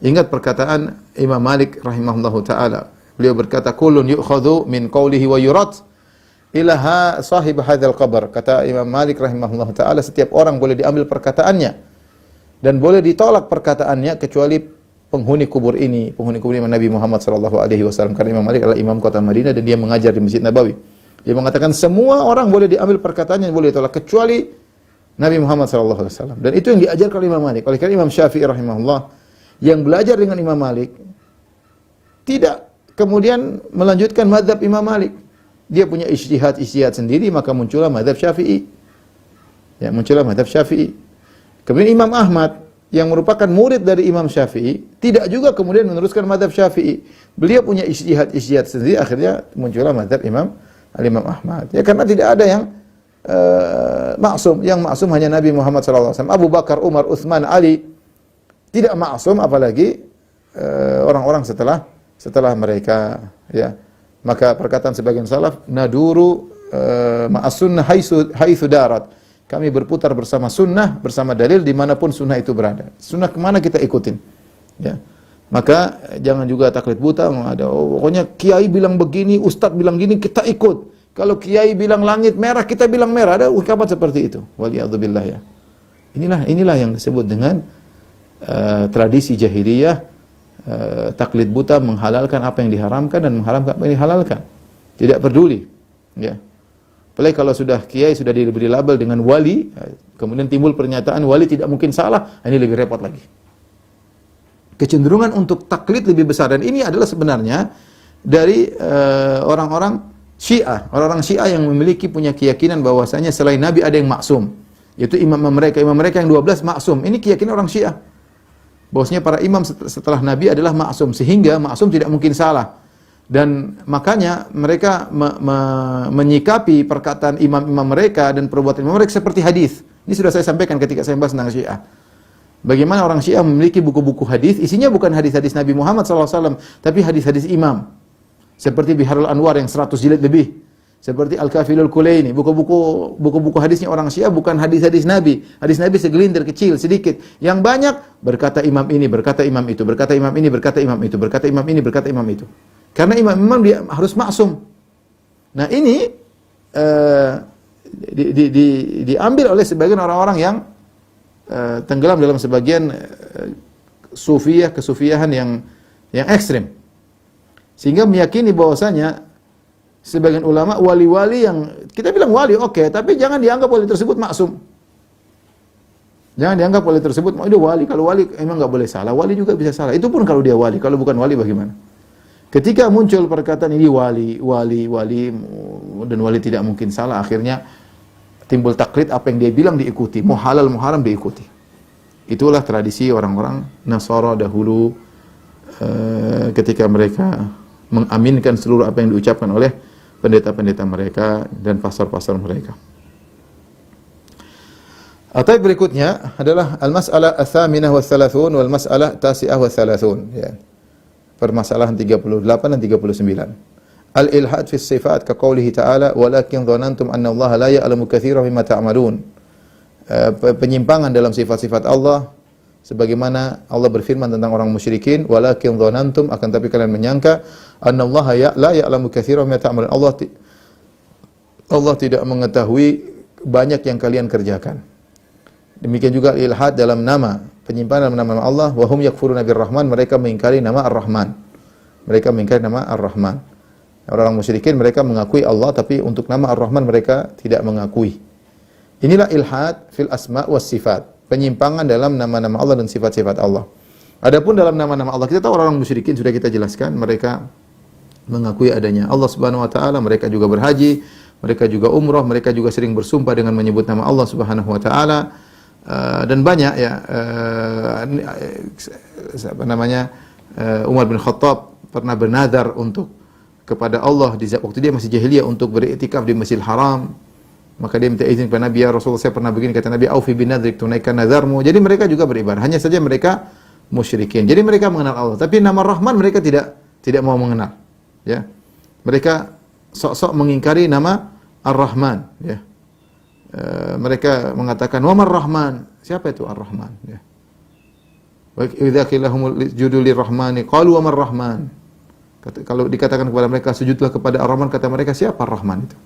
Ingat perkataan Imam Malik rahimahullahu taala. Beliau berkata, "Kullun yu'khadhu min qawlihi wa yurad ilaha sahib hadzal qabr." Kata Imam Malik rahimahullahu taala, setiap orang boleh diambil perkataannya dan boleh ditolak perkataannya kecuali penghuni kubur ini Nabi Muhammad sallallahu alaihi wasallam. Karena Imam Malik adalah imam kota Madinah dan dia mengajar di Masjid Nabawi. Dia mengatakan semua orang boleh diambil perkataannya, boleh ditolak kecuali Nabi Muhammad sallallahu alaihi wasallam. Dan itu yang diajarkan Imam Malik. Oleh karena Imam Syafi'i rahimahullah yang belajar dengan Imam Malik tidak kemudian melanjutkan mazhab Imam Malik. Dia punya ijtihad sendiri, maka muncullah mazhab Syafi'i. Ya, muncullah mazhab Syafi'i. Kemudian Imam Ahmad yang merupakan murid dari Imam Syafi'i tidak juga kemudian meneruskan mazhab Syafi'i. Beliau punya ijtihad sendiri, akhirnya muncullah mazhab Imam Ahmad. Ya, karena tidak ada yang maksum. Yang maksum hanya Nabi Muhammad sallallahu alaihi wasallam. Abu Bakar, Umar, Utsman, Ali tidak maksum, apalagi orang-orang setelah mereka ya. Maka perkataan sebagian salaf, naduru ma'as sunnah haitsu darat. Kami berputar bersama sunnah, bersama dalil dimanapun sunnah itu berada. Sunnah kemana kita ikutin ya. Maka jangan juga taklid buta, pokoknya kiai bilang begini, ustaz bilang gini, kita ikut. Kalau kiai bilang langit merah, kita bilang merah. Ada ungkapan seperti itu. Waliyadzubillah ya. Inilah yang disebut dengan tradisi jahiliyah taklid buta menghalalkan apa yang diharamkan dan mengharamkan apa yang dihalalkan. Tidak peduli, ya. Apalagi kalau sudah kiai sudah diberi label dengan wali, kemudian timbul pernyataan wali tidak mungkin salah, ini lebih repot lagi. Kecenderungan untuk taklid lebih besar, dan ini adalah sebenarnya dari orang-orang Syiah, orang-orang Syiah yang memiliki punya keyakinan bahwasanya selain Nabi ada yang maksum, yaitu imam mereka yang 12 maksum. Ini keyakinan orang Syiah, bahwasanya para imam setelah Nabi adalah maksum, sehingga maksum tidak mungkin salah. Dan makanya mereka menyikapi perkataan imam-imam mereka dan perbuatan imam mereka seperti hadis. Ini sudah saya sampaikan ketika saya bahas tentang Syiah. Bagaimana orang Syiah memiliki buku-buku hadis, isinya bukan hadis-hadis Nabi Muhammad SAW, tapi hadis-hadis imam. Seperti Biharul Anwar yang 100 jilid lebih. Seperti Al-Kafilul Kulaini, buku-buku hadisnya orang Syiah bukan hadis-hadis Nabi. Hadis Nabi segelintir kecil, sedikit. Yang banyak berkata imam ini, berkata imam itu, berkata imam ini, berkata imam itu, berkata imam ini, berkata imam itu. Karena imam-imam dia harus maksum. Nah ini diambil oleh sebagian orang-orang yang tenggelam dalam sebagian sufiyah, kesufiyahan yang ekstrim. Sehingga meyakini bahwasanya sebagian ulama wali-wali yang kita bilang wali oke, tapi jangan dianggap wali tersebut maksum. Jangan dianggap wali tersebut itu wali. Kalau wali emang nggak boleh salah, wali juga bisa salah. Itu pun kalau dia wali, kalau bukan wali bagaimana? Ketika muncul perkataan ini wali dan wali tidak mungkin salah, akhirnya timbul taklid, apa yang dia bilang diikuti, mau halal mau haram diikuti. Itulah tradisi orang-orang Nasara dahulu ketika mereka mengaminkan seluruh apa yang diucapkan oleh pendeta-pendeta mereka dan pastor-pastor mereka. Atau berikutnya adalah al-mas'alah ats-tsaminah wa tsalasun wal mas'alah tasi'ah wa tsalasun, ya. Permasalahan 38 dan 39. Al-ilhad fi sifat ka qoulihi ta'ala walakin dhanantum anna Allah la ya'lamu katsiran mimma ta'malun. Penyimpangan dalam sifat-sifat Allah sebagaimana Allah berfirman tentang orang musyrikin walakin dhanantum, akan tapi kalian menyangka anna Allah la ya'lamu katsiran mimma ta'malun. Allah tidak mengetahui banyak yang kalian kerjakan. Demikian juga ilhad dalam nama, penyimpangan dalam nama Allah, wa hum yakfuruna birrahman, mereka mengingkari nama Ar-Rahman. Mereka mengingkari nama Ar-Rahman. Orang musyrikin mereka mengakui Allah, tapi untuk nama Ar-Rahman mereka tidak mengakui. Inilah ilhad fil asma' was sifat, penyimpangan dalam nama-nama Allah dan sifat-sifat Allah. Adapun dalam nama-nama Allah, kita tahu orang musyrikin sudah kita jelaskan, mereka mengakui adanya Allah Subhanahu wa taala, mereka juga berhaji, mereka juga umrah, mereka juga sering bersumpah dengan menyebut nama Allah Subhanahu wa taala. Dan banyak ya Umar bin Khattab pernah bernazar untuk kepada Allah di waktu dia masih jahiliyah untuk beriktikaf di Masjidil Haram. Maka dia minta izin kepada Nabi, ya Rasulullah saya pernah begini, kata Nabi, aufi bin nadrik, tunaikan nazarmu. Jadi mereka juga beribadah, hanya saja mereka musyrikin. Jadi mereka mengenal Allah, tapi nama Rahman mereka tidak mau mengenal, ya. Mereka sok-sok mengingkari nama Ar-Rahman, ya. Mereka mengatakan wa mar-Rahman, siapa itu Ar-Rahman, ya. Wa idza qila lahum isjudu lir-Rahmani qalu wa mar-Rahman. Kalau dikatakan kepada mereka sujudlah kepada Ar-Rahman, kata mereka siapa Ar-Rahman itu?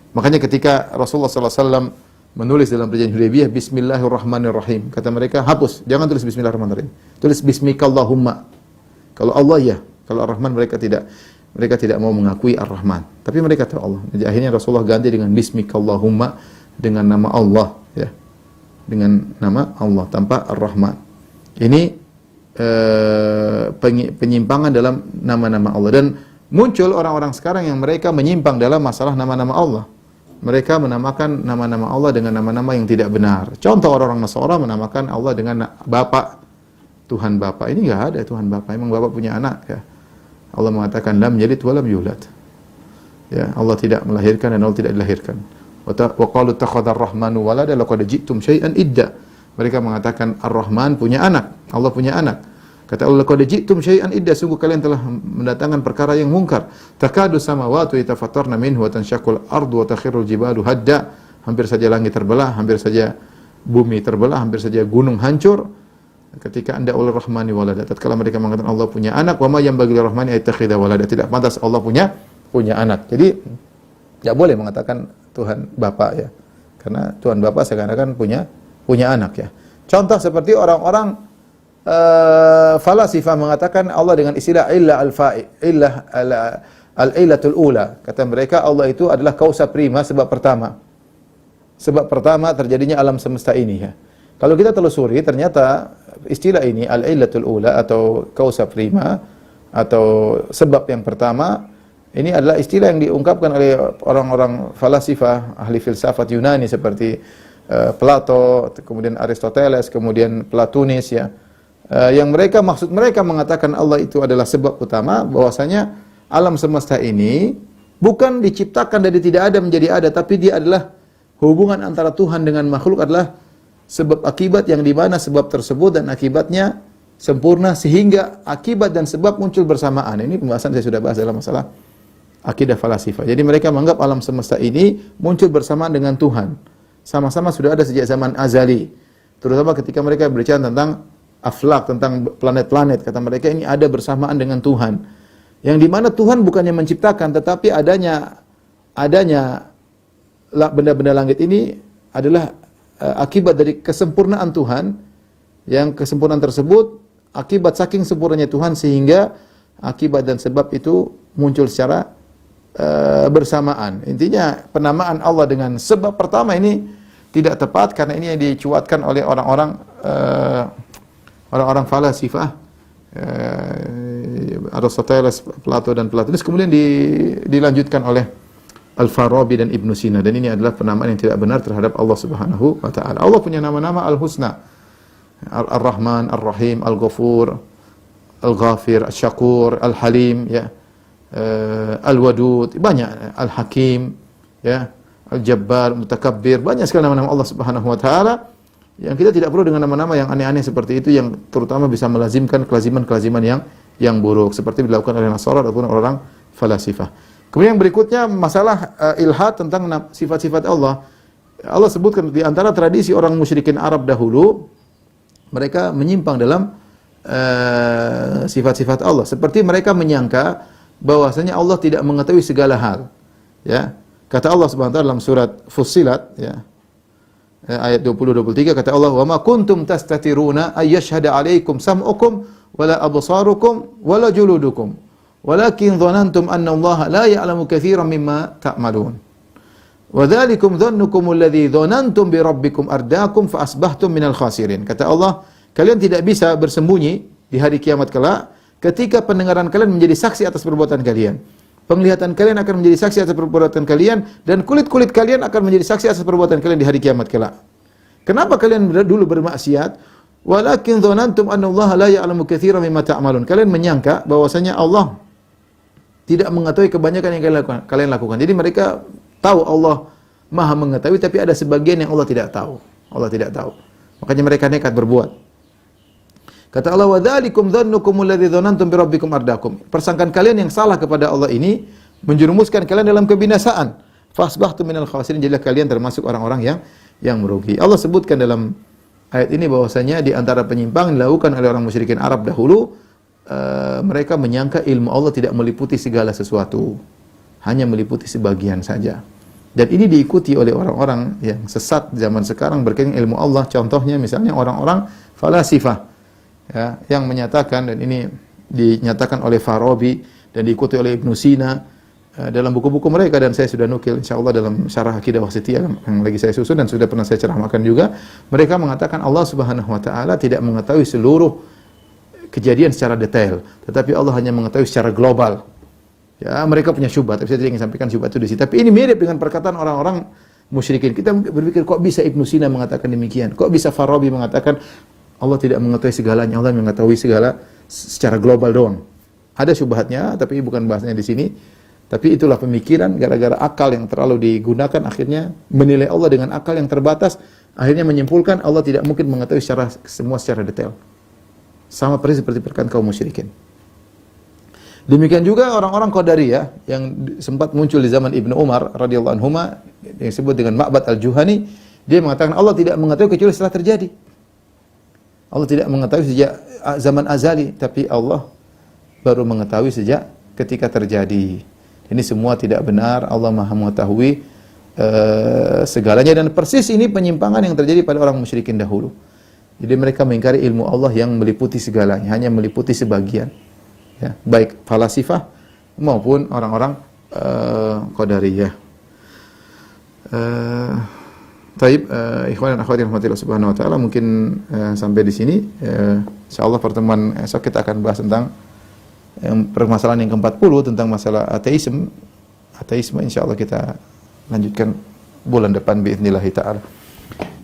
Makanya ketika Rasulullah sallallahu alaihi wasallam menulis dalam perjanjian Hudaybiyah Bismillahirrahmanirrahim, kata mereka hapus, jangan tulis Bismillahirrahmanirrahim, tulis Bismikallahumma. Kalau Allah ya, kalau Ar-Rahman mereka tidak mau mengakui Ar-Rahman, tapi mereka tahu Allah. Jadi akhirnya Rasulullah ganti dengan Bismikallahumma, dengan nama Allah, ya, dengan nama Allah tanpa Ar-Rahman. Ini penyimpangan dalam nama-nama Allah, dan muncul orang-orang sekarang yang mereka menyimpang dalam masalah nama-nama Allah. Mereka menamakan nama-nama Allah dengan nama-nama yang tidak benar. Contoh orang-orang Nasara menamakan Allah dengan Bapa, Tuhan Bapa. Ini enggak ada Tuhan Bapa. Emang Bapa punya anak, ya. Allah mengatakan lam yalid wa lam yulad. Ya, Allah tidak melahirkan dan Allah tidak dilahirkan. Wa qalu takhadar rahmanu walada laqad ji'tum syai'an idda. Mereka mengatakan Ar-Rahman punya anak, Allah punya anak. Kata Allah, laqad ji'tum syai'an idda, sungguh kalian telah mendatangkan perkara yang mungkar. Takadu samawati yatafattarna minhu wa tanshaqqul ardu wa takhirrul jibalu hadda. Hampir saja langit terbelah, hampir saja bumi terbelah, hampir saja gunung hancur ketika anda oleh Rahmani walada. Tatkala mereka mengatakan Allah punya anak, wa ma yanbaghi lir-Rahmani ayattakhidha walada, tidak pantas Allah punya anak. Jadi enggak boleh mengatakan Tuhan Bapa, ya. Karena Tuhan Bapa seakan-akan punya anak, ya. Contoh seperti orang-orang falasifah mengatakan Allah dengan istilah al-ilatul ula. Kata mereka Allah itu adalah kausa prima, sebab pertama. Sebab pertama terjadinya alam semesta ini ya. Kalau kita telusuri ternyata istilah ini al-ilatul ula atau kausa prima atau sebab yang pertama ini adalah istilah yang diungkapkan oleh orang-orang falasifah, ahli filsafat Yunani seperti Plato, kemudian Aristoteles, kemudian Platonis ya. Yang maksud mereka mengatakan Allah itu adalah sebab utama, bahwasanya alam semesta ini bukan diciptakan dari tidak ada menjadi ada, tapi dia adalah hubungan antara Tuhan dengan makhluk adalah sebab akibat, yang di mana sebab tersebut dan akibatnya sempurna sehingga akibat dan sebab muncul bersamaan. Ini pembahasan saya sudah bahas dalam masalah akidah falasifah. Jadi mereka menganggap alam semesta ini muncul bersamaan dengan Tuhan. Sama-sama sudah ada sejak zaman azali. Terutama ketika mereka berbicara tentang aflak, tentang planet-planet, kata mereka ini ada bersamaan dengan Tuhan. Yang di mana Tuhan bukannya menciptakan, tetapi adanya benda-benda langit ini adalah akibat dari kesempurnaan Tuhan, yang kesempurnaan tersebut akibat saking sempurnanya Tuhan sehingga akibat dan sebab itu muncul secara bersamaan. Intinya penamaan Allah dengan sebab pertama ini tidak tepat, karena ini yang dicuatkan oleh orang-orang falasifah, Aristoteles, Plato dan Platonis, kemudian dilanjutkan oleh Al-Farabi dan Ibnu Sina, dan ini adalah penamaan yang tidak benar terhadap Allah Subhanahu wa taala. Allah punya nama-nama al-husna. Ar-Rahman, Ar-Rahim, Al-Ghafur, Al-Ghafir, Al-Syakur, Al-Halim ya. Al-Wadud, banyak, Al-Hakim ya, Al-Jabbar, Mutakabbir, banyak sekali nama-nama Allah Subhanahu wa taala yang kita tidak perlu dengan nama-nama yang aneh-aneh seperti itu, yang terutama bisa melazimkan kelaziman-kelaziman yang buruk seperti dilakukan oleh Nasara ataupun orang falasifah. Kemudian yang berikutnya masalah ilhad tentang sifat-sifat Allah. Allah sebutkan di antara tradisi orang musyrikin Arab dahulu, mereka menyimpang dalam sifat-sifat Allah, seperti mereka menyangka bahwasanya Allah tidak mengetahui segala hal. Ya. Kata Allah Subhanahu wa taala dalam surat Fussilat ya. Ayat 20-23 kata Allah, "Wa ma kuntum tastatiruna ay yashhada 'alaikum sam'ukum wala absarukum wala juludukum, walakin dhanantum anna Allah la ya'lamu katsiran mimma ta'malun. Wa dzalikum dhannukum alladhi dhanantum bi rabbikum ardaakum fa asbahtum minal khasirin." Kata Allah, kalian tidak bisa bersembunyi di hari kiamat kelak ketika pendengaran kalian menjadi saksi atas perbuatan kalian. Penglihatan kalian akan menjadi saksi atas perbuatan kalian, dan kulit-kulit kalian akan menjadi saksi atas perbuatan kalian di hari kiamat kelak. Kenapa kalian dulu bermaksiat? Walakin dhanantum anna Allah la ya'lamu katsiran mimma ta'malun. Kalian menyangka bahwasanya Allah tidak mengetahui kebanyakan yang kalian lakukan. Jadi mereka tahu Allah Maha mengetahui, tapi ada sebagian yang Allah tidak tahu. Allah tidak tahu. Makanya mereka nekat berbuat. Kata Allah, "Wa dzalikum dhannukum alladzi dhanantum bi rabbikum ardaakum." Persangkaan kalian yang salah kepada Allah ini menjerumuskan kalian dalam kebinasaan. Fasbahtum minal khasirin, jadilah kalian termasuk orang-orang yang merugi. Allah sebutkan dalam ayat ini bahwasanya di antara penyimpangan dilakukan oleh orang musyrikin Arab dahulu, mereka menyangka ilmu Allah tidak meliputi segala sesuatu, hanya meliputi sebagian saja. Dan ini diikuti oleh orang-orang yang sesat zaman sekarang berkaitan ilmu Allah. Contohnya misalnya orang-orang falasifah ya, yang menyatakan, dan ini dinyatakan oleh Farabi dan diikuti oleh Ibnu Sina dalam buku-buku mereka, dan saya sudah nukil insyaallah dalam syarah Aqidah Wasithiyah yang lagi saya susun dan sudah pernah saya ceramahkan juga. Mereka mengatakan Allah Subhanahu wa taala tidak mengetahui seluruh kejadian secara detail, tetapi Allah hanya mengetahui secara global. Ya, mereka punya syubhat, tapi saya tidak ingin sampaikan syubhat itu di sini. Tapi ini mirip dengan perkataan orang-orang musyrikin. Kita berpikir, kok bisa Ibnu Sina mengatakan demikian? Kok bisa Farabi mengatakan Allah tidak mengetahui segalanya, Allah mengetahui segala secara global doang? Ada syubhatnya, tapi bukan bahasanya di sini. Tapi itulah pemikiran, gara-gara akal yang terlalu digunakan, akhirnya menilai Allah dengan akal yang terbatas, akhirnya menyimpulkan Allah tidak mungkin mengetahui semua secara detail. Sama persis seperti perkataan kaum musyrikin. Demikian juga orang-orang Qadariyah yang sempat muncul di zaman Ibnu Umar radhiyallahu anhuma, yang disebut dengan Ma'bad al-Juhani. Dia mengatakan Allah tidak mengetahui kecuali setelah terjadi. Allah tidak mengetahui sejak zaman azali, tapi Allah baru mengetahui sejak ketika terjadi. Ini semua tidak benar. Allah Maha mengetahui segalanya, dan persis ini penyimpangan yang terjadi pada orang musyrikin dahulu. Jadi mereka mengingkari ilmu Allah yang meliputi segalanya, hanya meliputi sebagian. Ya, baik falasifah maupun orang-orang Qadariyah. Taib, ikhwan dan akhwat yang rahmatillah subhanahu wa ta'ala, mungkin sampai di sini. Insyaallah pertemuan esok kita akan bahas tentang permasalahan yang ke-40 tentang masalah ateisme. Ateisme insyaallah kita lanjutkan bulan depan biidznillah ta'ala.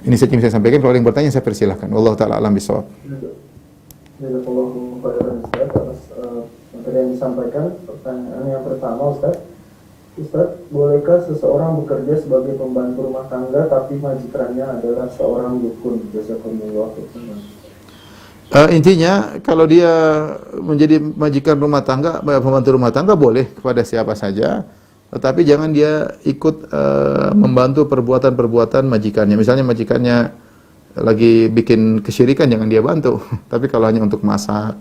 Ini saja yang saya sampaikan. Kalau ada yang bertanya saya persilahkan. Wallahu ta'ala alam bisawab. Jazakallahu khairan Ustaz atas materi yang disampaikan. Pertanyaan yang pertama Ustaz, bolehkah seseorang bekerja sebagai pembantu rumah tangga tapi majikannya adalah seorang dukun? Jazakumullah khairan. Intinya kalau dia menjadi majikan rumah tangga, pembantu rumah tangga boleh kepada siapa saja, tetapi jangan dia ikut membantu perbuatan-perbuatan majikannya. Misalnya majikannya lagi bikin kesyirikan, jangan dia bantu. Tapi kalau hanya untuk masak,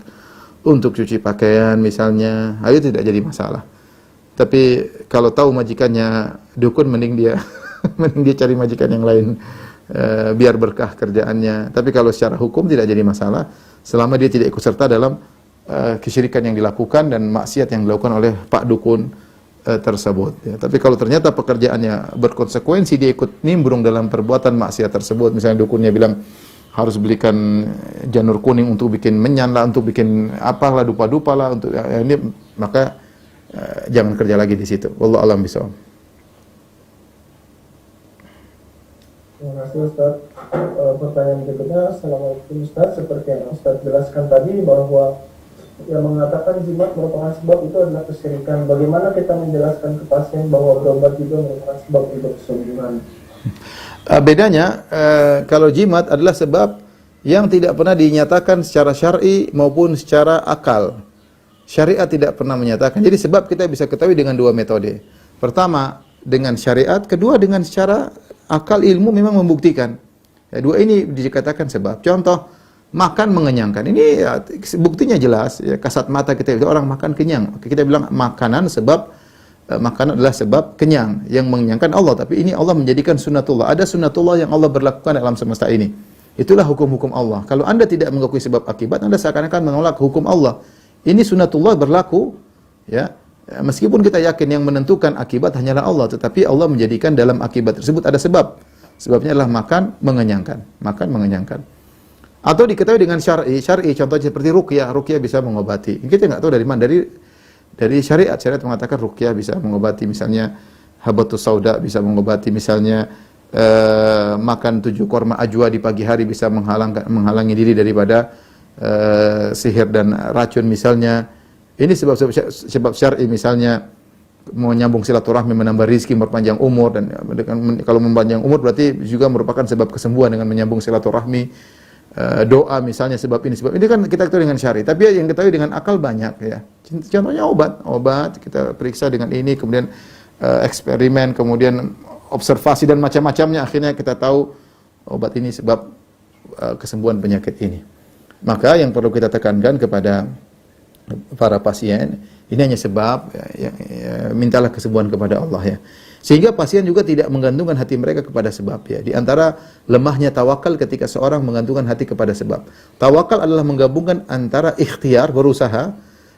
untuk cuci pakaian misalnya, itu tidak jadi masalah. Tapi kalau tahu majikannya dukun, mending dia cari majikan yang lain. Biar berkah kerjaannya. Tapi kalau secara hukum tidak jadi masalah selama dia tidak ikut serta dalam kesyirikan yang dilakukan dan maksiat yang dilakukan oleh Pak Dukun tersebut. Ya. Tapi kalau ternyata pekerjaannya berkonsekuensi, dia ikut nimbrung dalam perbuatan maksiat tersebut. Misalnya dukunnya bilang harus belikan janur kuning untuk bikin menyan lah, untuk bikin apalah, dupa-dupa lah, untuk ini, maka jangan kerja lagi di situ. Wallahu a'lam bishawab. Terima kasih Ustaz. Pertanyaan berikutnya, Assalamualaikum Ustaz. Seperti yang Ustaz jelaskan tadi bahwa yang mengatakan jimat merupakan sebab itu adalah kesyirikan. Bagaimana kita menjelaskan ke pasien bahwa berobat juga merupakan sebab itu kesembuhan? Bedanya, kalau jimat adalah sebab yang tidak pernah dinyatakan secara syar'i maupun secara akal. Syariat tidak pernah menyatakan. Jadi sebab kita bisa ketahui dengan dua metode. Pertama, dengan syariat. Kedua, dengan secara akal, ilmu memang membuktikan. Ya, dua ini dikatakan sebab. Contoh, makan mengenyangkan. Ini ya, buktinya jelas. Ya, kasat mata kita lihat orang makan kenyang. Kita bilang makanan sebab makanan adalah sebab kenyang. Yang mengenyangkan Allah. Tapi ini Allah menjadikan sunnatullah. Ada sunnatullah yang Allah berlakukan dalam semesta ini. Itulah hukum-hukum Allah. Kalau Anda tidak mengakui sebab akibat, Anda seakan-akan menolak hukum Allah. Ini sunnatullah berlaku, ya. Meskipun kita yakin yang menentukan akibat hanyalah Allah, tetapi Allah menjadikan dalam akibat tersebut ada sebab. Sebabnya adalah makan mengenyangkan. Makan mengenyangkan. Atau diketahui dengan syar'i. Syar'i contohnya seperti ruqyah. Ruqyah bisa mengobati. Kita nggak tahu dari mana. Dari syariat. Syariat mengatakan ruqyah bisa mengobati. Misalnya habatus sauda bisa mengobati. Misalnya makan 7 korma ajwa di pagi hari bisa menghalangi diri daripada sihir dan racun misalnya. Ini sebab syar'i, misalnya mau nyambung silaturahmi, menambah rizki, memperpanjang umur, dan kalau memperpanjang umur berarti juga merupakan sebab kesembuhan dengan menyambung silaturahmi. Doa misalnya sebab ini kan kita ketahui dengan syar'i. Tapi yang ketahui dengan akal banyak ya. Contohnya obat kita periksa dengan ini, kemudian eksperimen, kemudian observasi dan macam-macamnya, akhirnya kita tahu obat ini sebab kesembuhan penyakit ini. Maka yang perlu kita tekankan kepada para pasien, ini hanya sebab, mintalah kesembuhan kepada Allah ya. Sehingga pasien juga tidak menggantungkan hati mereka kepada sebab ya. Di antara lemahnya tawakal ketika seorang menggantungkan hati kepada sebab. Tawakal adalah menggabungkan antara ikhtiar, berusaha,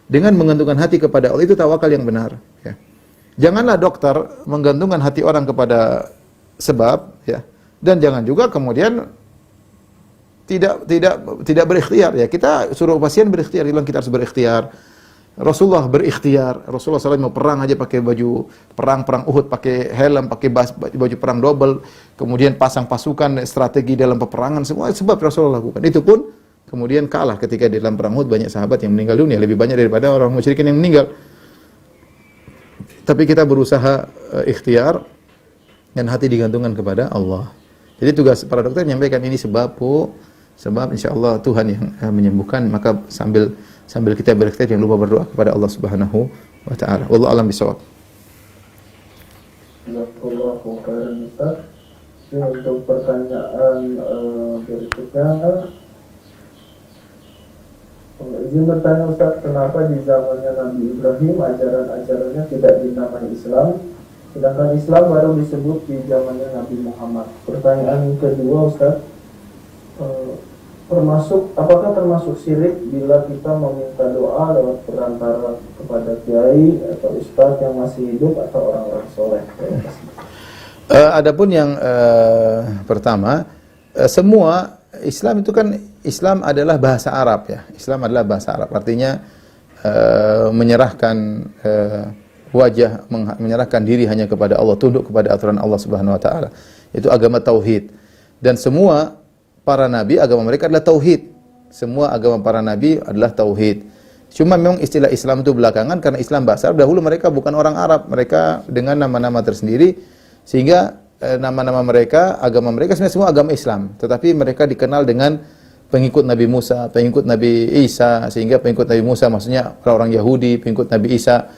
dengan menggantungkan hati kepada Allah. Itu tawakal yang benar ya. Janganlah dokter menggantungkan hati orang kepada sebab ya. Dan jangan juga kemudian tidak berikhtiar ya. Kita suruh pasien berikhtiar, bilang kita harus berikhtiar. Rasulullah berikhtiar. Rasulullah SAW mau perang aja pakai baju perang Uhud, pakai helm, pakai baju perang double, kemudian pasang pasukan, strategi dalam peperangan, semua sebab Rasulullah lakukan. Itu pun kemudian kalah ketika di dalam perang Uhud banyak sahabat yang meninggal dunia, lebih banyak daripada orang musyrikin yang meninggal. Tapi kita berusaha ikhtiar dan hati digantungkan kepada Allah. Jadi tugas para dokter menyampaikan ini sebab insyaallah Tuhan yang menyembuhkan, maka sambil kita berikhtiar jangan lupa berdoa kepada Allah Subhanahu wa taala. Wallahu a'lam bishawab. Jazakallahu khairan Ustaz. Untuk pertanyaan berikutnya, izin bertanya Ustaz, kenapa di zamannya Nabi Ibrahim ajaran-ajarannya tidak dinamai Islam, sedangkan Islam baru disebut di zamannya Nabi Muhammad? Pertanyaan kedua Ustaz, apakah termasuk syirik bila kita meminta doa lewat perantara kepada kiai atau ustadz yang masih hidup atau orang-orang soleh? Terima kasih. Adapun yang pertama, semua Islam itu kan, Islam adalah bahasa Arab ya. Islam adalah bahasa Arab, artinya menyerahkan wajah, menyerahkan diri hanya kepada Allah, tunduk kepada aturan Allah Subhanahu wa taala. Itu agama tauhid. Dan semua para nabi agama mereka adalah tauhid. Semua agama para nabi adalah tauhid. Cuma memang istilah Islam itu belakangan, karena Islam bahasa Arab. Dahulu mereka bukan orang Arab, mereka dengan nama-nama tersendiri, sehingga nama-nama mereka, agama mereka sebenarnya semua agama Islam, tetapi mereka dikenal dengan pengikut Nabi Musa, pengikut Nabi Isa, sehingga pengikut Nabi Musa maksudnya orang-orang Yahudi, pengikut Nabi Isa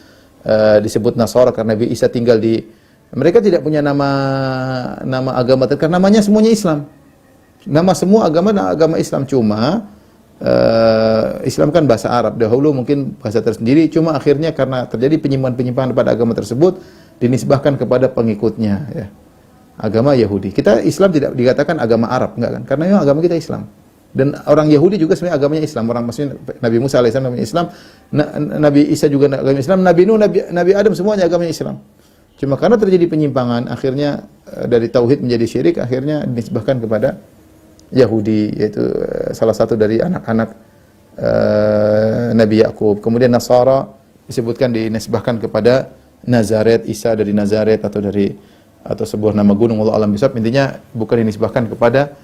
disebut Nasara karena Nabi Isa tinggal di, mereka tidak punya nama agama terkenal, namanya semuanya Islam. Nama semua agama Islam, cuma Islam kan bahasa Arab, dahulu mungkin bahasa tersendiri, cuma akhirnya karena terjadi penyimpangan-penyimpangan pada agama tersebut dinisbahkan kepada pengikutnya ya. Agama Yahudi. Kita Islam tidak dikatakan agama Arab, enggak kan? Karena memang agama kita Islam. Dan orang Yahudi juga sebenarnya agamanya Islam. Orang maksudnya Nabi Musa alaihissalam agamanya Islam, Nabi Isa juga agamanya Islam, Nabi Nuh, Nabi Adam semuanya agamanya Islam. Cuma karena terjadi penyimpangan, akhirnya dari tauhid menjadi syirik, akhirnya dinisbahkan kepada Yahudi, yaitu salah satu dari anak-anak Nabi Yakub. Kemudian Nasara disebutkan dinisbahkan kepada Nazaret, Isa dari Nazaret atau sebuah nama gunung, wallahu alam bisawab. Intinya bukan dinisbahkan kepada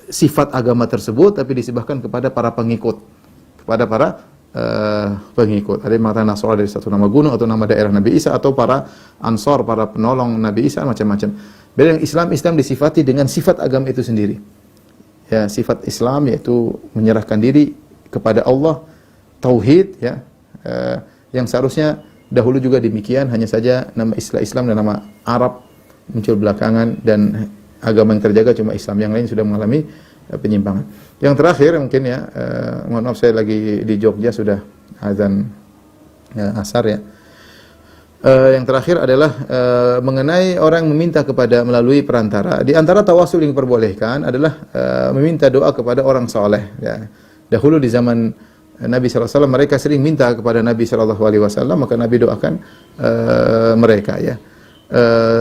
sifat agama tersebut, tapi disebahkan kepada para pengikut, kepada para pengikut. Ada yang mengatakan Nasara dari satu nama gunung atau nama daerah Nabi Isa, atau para Ansor, para penolong Nabi Isa, macam-macam. Beda yang Islam disifati dengan sifat agama itu sendiri. Ya, sifat Islam yaitu menyerahkan diri kepada Allah, tauhid ya. Yang seharusnya dahulu juga demikian, hanya saja nama Islam dan nama Arab muncul belakangan, dan agama yang terjaga cuma Islam, yang lain sudah mengalami penyimpangan. Yang terakhir mungkin ya, mohon maaf saya lagi di Jogja, sudah azan asar ya. Yang terakhir adalah mengenai orang meminta kepada melalui perantara. Di antara tawasul yang diperbolehkan adalah meminta doa kepada orang soleh ya. Dahulu di zaman Nabi SAW mereka sering minta kepada Nabi SAW, maka Nabi doakan mereka ya.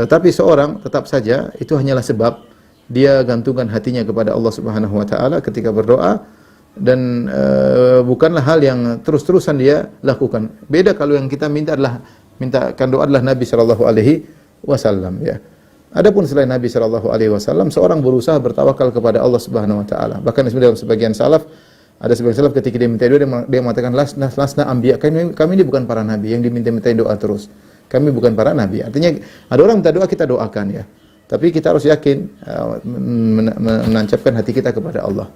Tapi seorang tetap saja itu hanyalah sebab, dia gantungkan hatinya kepada Allah Subhanahu wa taala ketika berdoa, dan bukanlah hal yang terus-terusan dia lakukan. Beda kalau yang kita mintakan doa adalah Nabi SAW ya. Adapun selain Nabi SAW, seorang berusaha bertawakal kepada Allah Subhanahu wa taala. Bahkan dalam sebagian salaf, ada sebagian salaf ketika dia minta doa, dia mengatakan lasna anbiya, kami ini bukan para nabi yang diminta-mintain doa terus. Kami bukan para nabi. Artinya ada orang minta doa, kita doakan ya. Tapi kita harus yakin menancapkan hati kita kepada Allah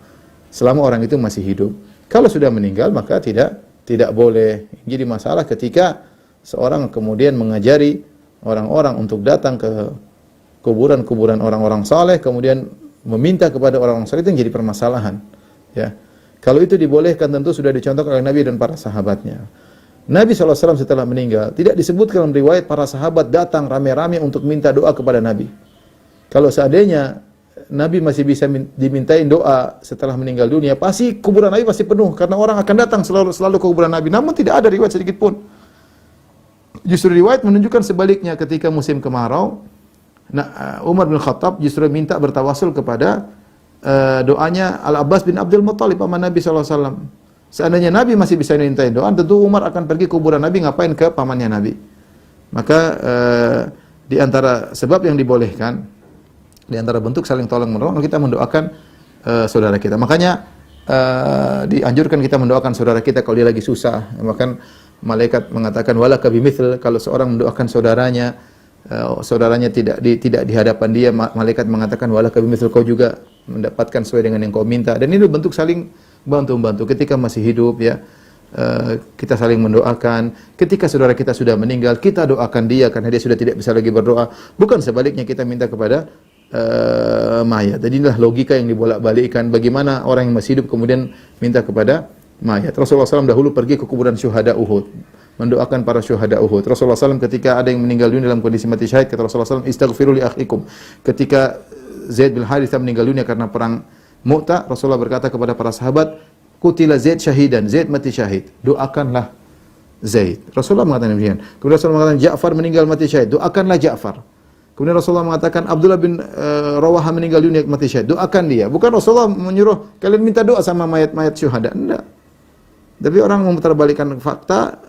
selama orang itu masih hidup. Kalau sudah meninggal maka tidak boleh. Jadi masalah ketika seorang kemudian mengajari orang-orang untuk datang ke kuburan-kuburan orang-orang saleh, kemudian meminta kepada orang-orang saleh, itu yang jadi permasalahan ya. Kalau itu dibolehkan, tentu sudah dicontohkan oleh Nabi dan para sahabatnya. Nabi SAW setelah meninggal, tidak disebutkan dalam riwayat para sahabat datang rame-rame untuk minta doa kepada Nabi. Kalau seandainya Nabi masih bisa dimintain doa setelah meninggal dunia, pasti kuburan Nabi pasti penuh, karena orang akan datang selalu ke kuburan Nabi. Namun tidak ada riwayat sedikit pun. Justru riwayat menunjukkan sebaliknya, ketika musim kemarau, Umar bin Khattab justru minta bertawasul kepada doanya Al-Abbas bin Abdul Muttalib, paman Nabi SAW. Seandainya Nabi masih bisa mintain doa, tentu Umar akan pergi ke kuburan Nabi, ngapain ke pamannya Nabi. Maka di antara sebab yang dibolehkan, di antara bentuk saling tolong menolong, kita mendoakan saudara kita. Makanya dianjurkan kita mendoakan saudara kita kalau dia lagi susah. Bahkan malaikat mengatakan walaka bimithil, kalau seorang mendoakan saudaranya tidak di hadapan dia, malaikat mengatakan walaka bimithil, kau juga mendapatkan sesuai dengan yang kau minta. Dan ini bentuk saling bantu-membantu ketika masih hidup ya. Kita saling mendoakan. Ketika saudara kita sudah meninggal, kita doakan dia karena dia sudah tidak bisa lagi berdoa. Bukan sebaliknya kita minta kepada mayat. Jadi inilah logika yang dibolak-balikkan. Bagaimana orang yang masih hidup kemudian minta kepada mayat. Rasulullah SAW dahulu pergi ke kuburan syuhada Uhud, mendoakan para syuhada Uhud. Rasulullah SAW ketika ada yang meninggal dunia dalam kondisi mati syahid, kata Rasulullah SAW, istaghfiru li akhikum. Ketika Zaid bin Harithah meninggal dunia karena perang Mu'tah, Rasulullah berkata kepada para sahabat, "Qutila Zaid syahidan." Zaid mati syahid. Doakanlah Zaid. Rasulullah mengatakan demikian. Kemudian Rasulullah mengatakan Ja'far meninggal mati syahid. Doakanlah Ja'far. Kemudian Rasulullah mengatakan Abdullah bin Rawaha meninggal dunia mati syahid. Doakan dia. Bukan Rasulullah menyuruh kalian minta doa sama mayat-mayat syuhada. Enggak. Tapi orang memutarbalikkan fakta,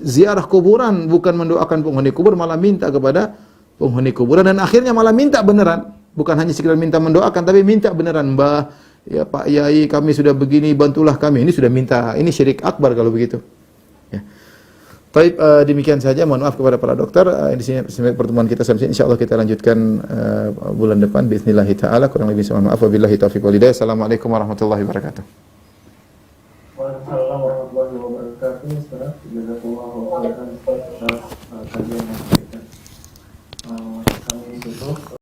ziarah kuburan bukan mendoakan penghuni kubur, malah minta kepada penghuni kuburan, dan akhirnya malah minta beneran. Bukan hanya sekedar minta mendoakan, tapi minta beneran. Mbah, ya Pak Yai, kami sudah begini, bantulah kami. Ini sudah minta. Ini syirik akbar kalau begitu. Ya. Baik, demikian saja. Mohon maaf kepada para dokter. Di sini pertemuan kita sampai sini. Insyaallah kita lanjutkan bulan depan bismillah taala. Kurang lebih mohon maaf. Wabillahi taufiq wal hidayah. Assalamualaikum warahmatullahi wabarakatuh. Waalaikumsalam warahmatullahi wabarakatuh. Jazakallahu khairan atas kajian yang diberikan. Kami tutup.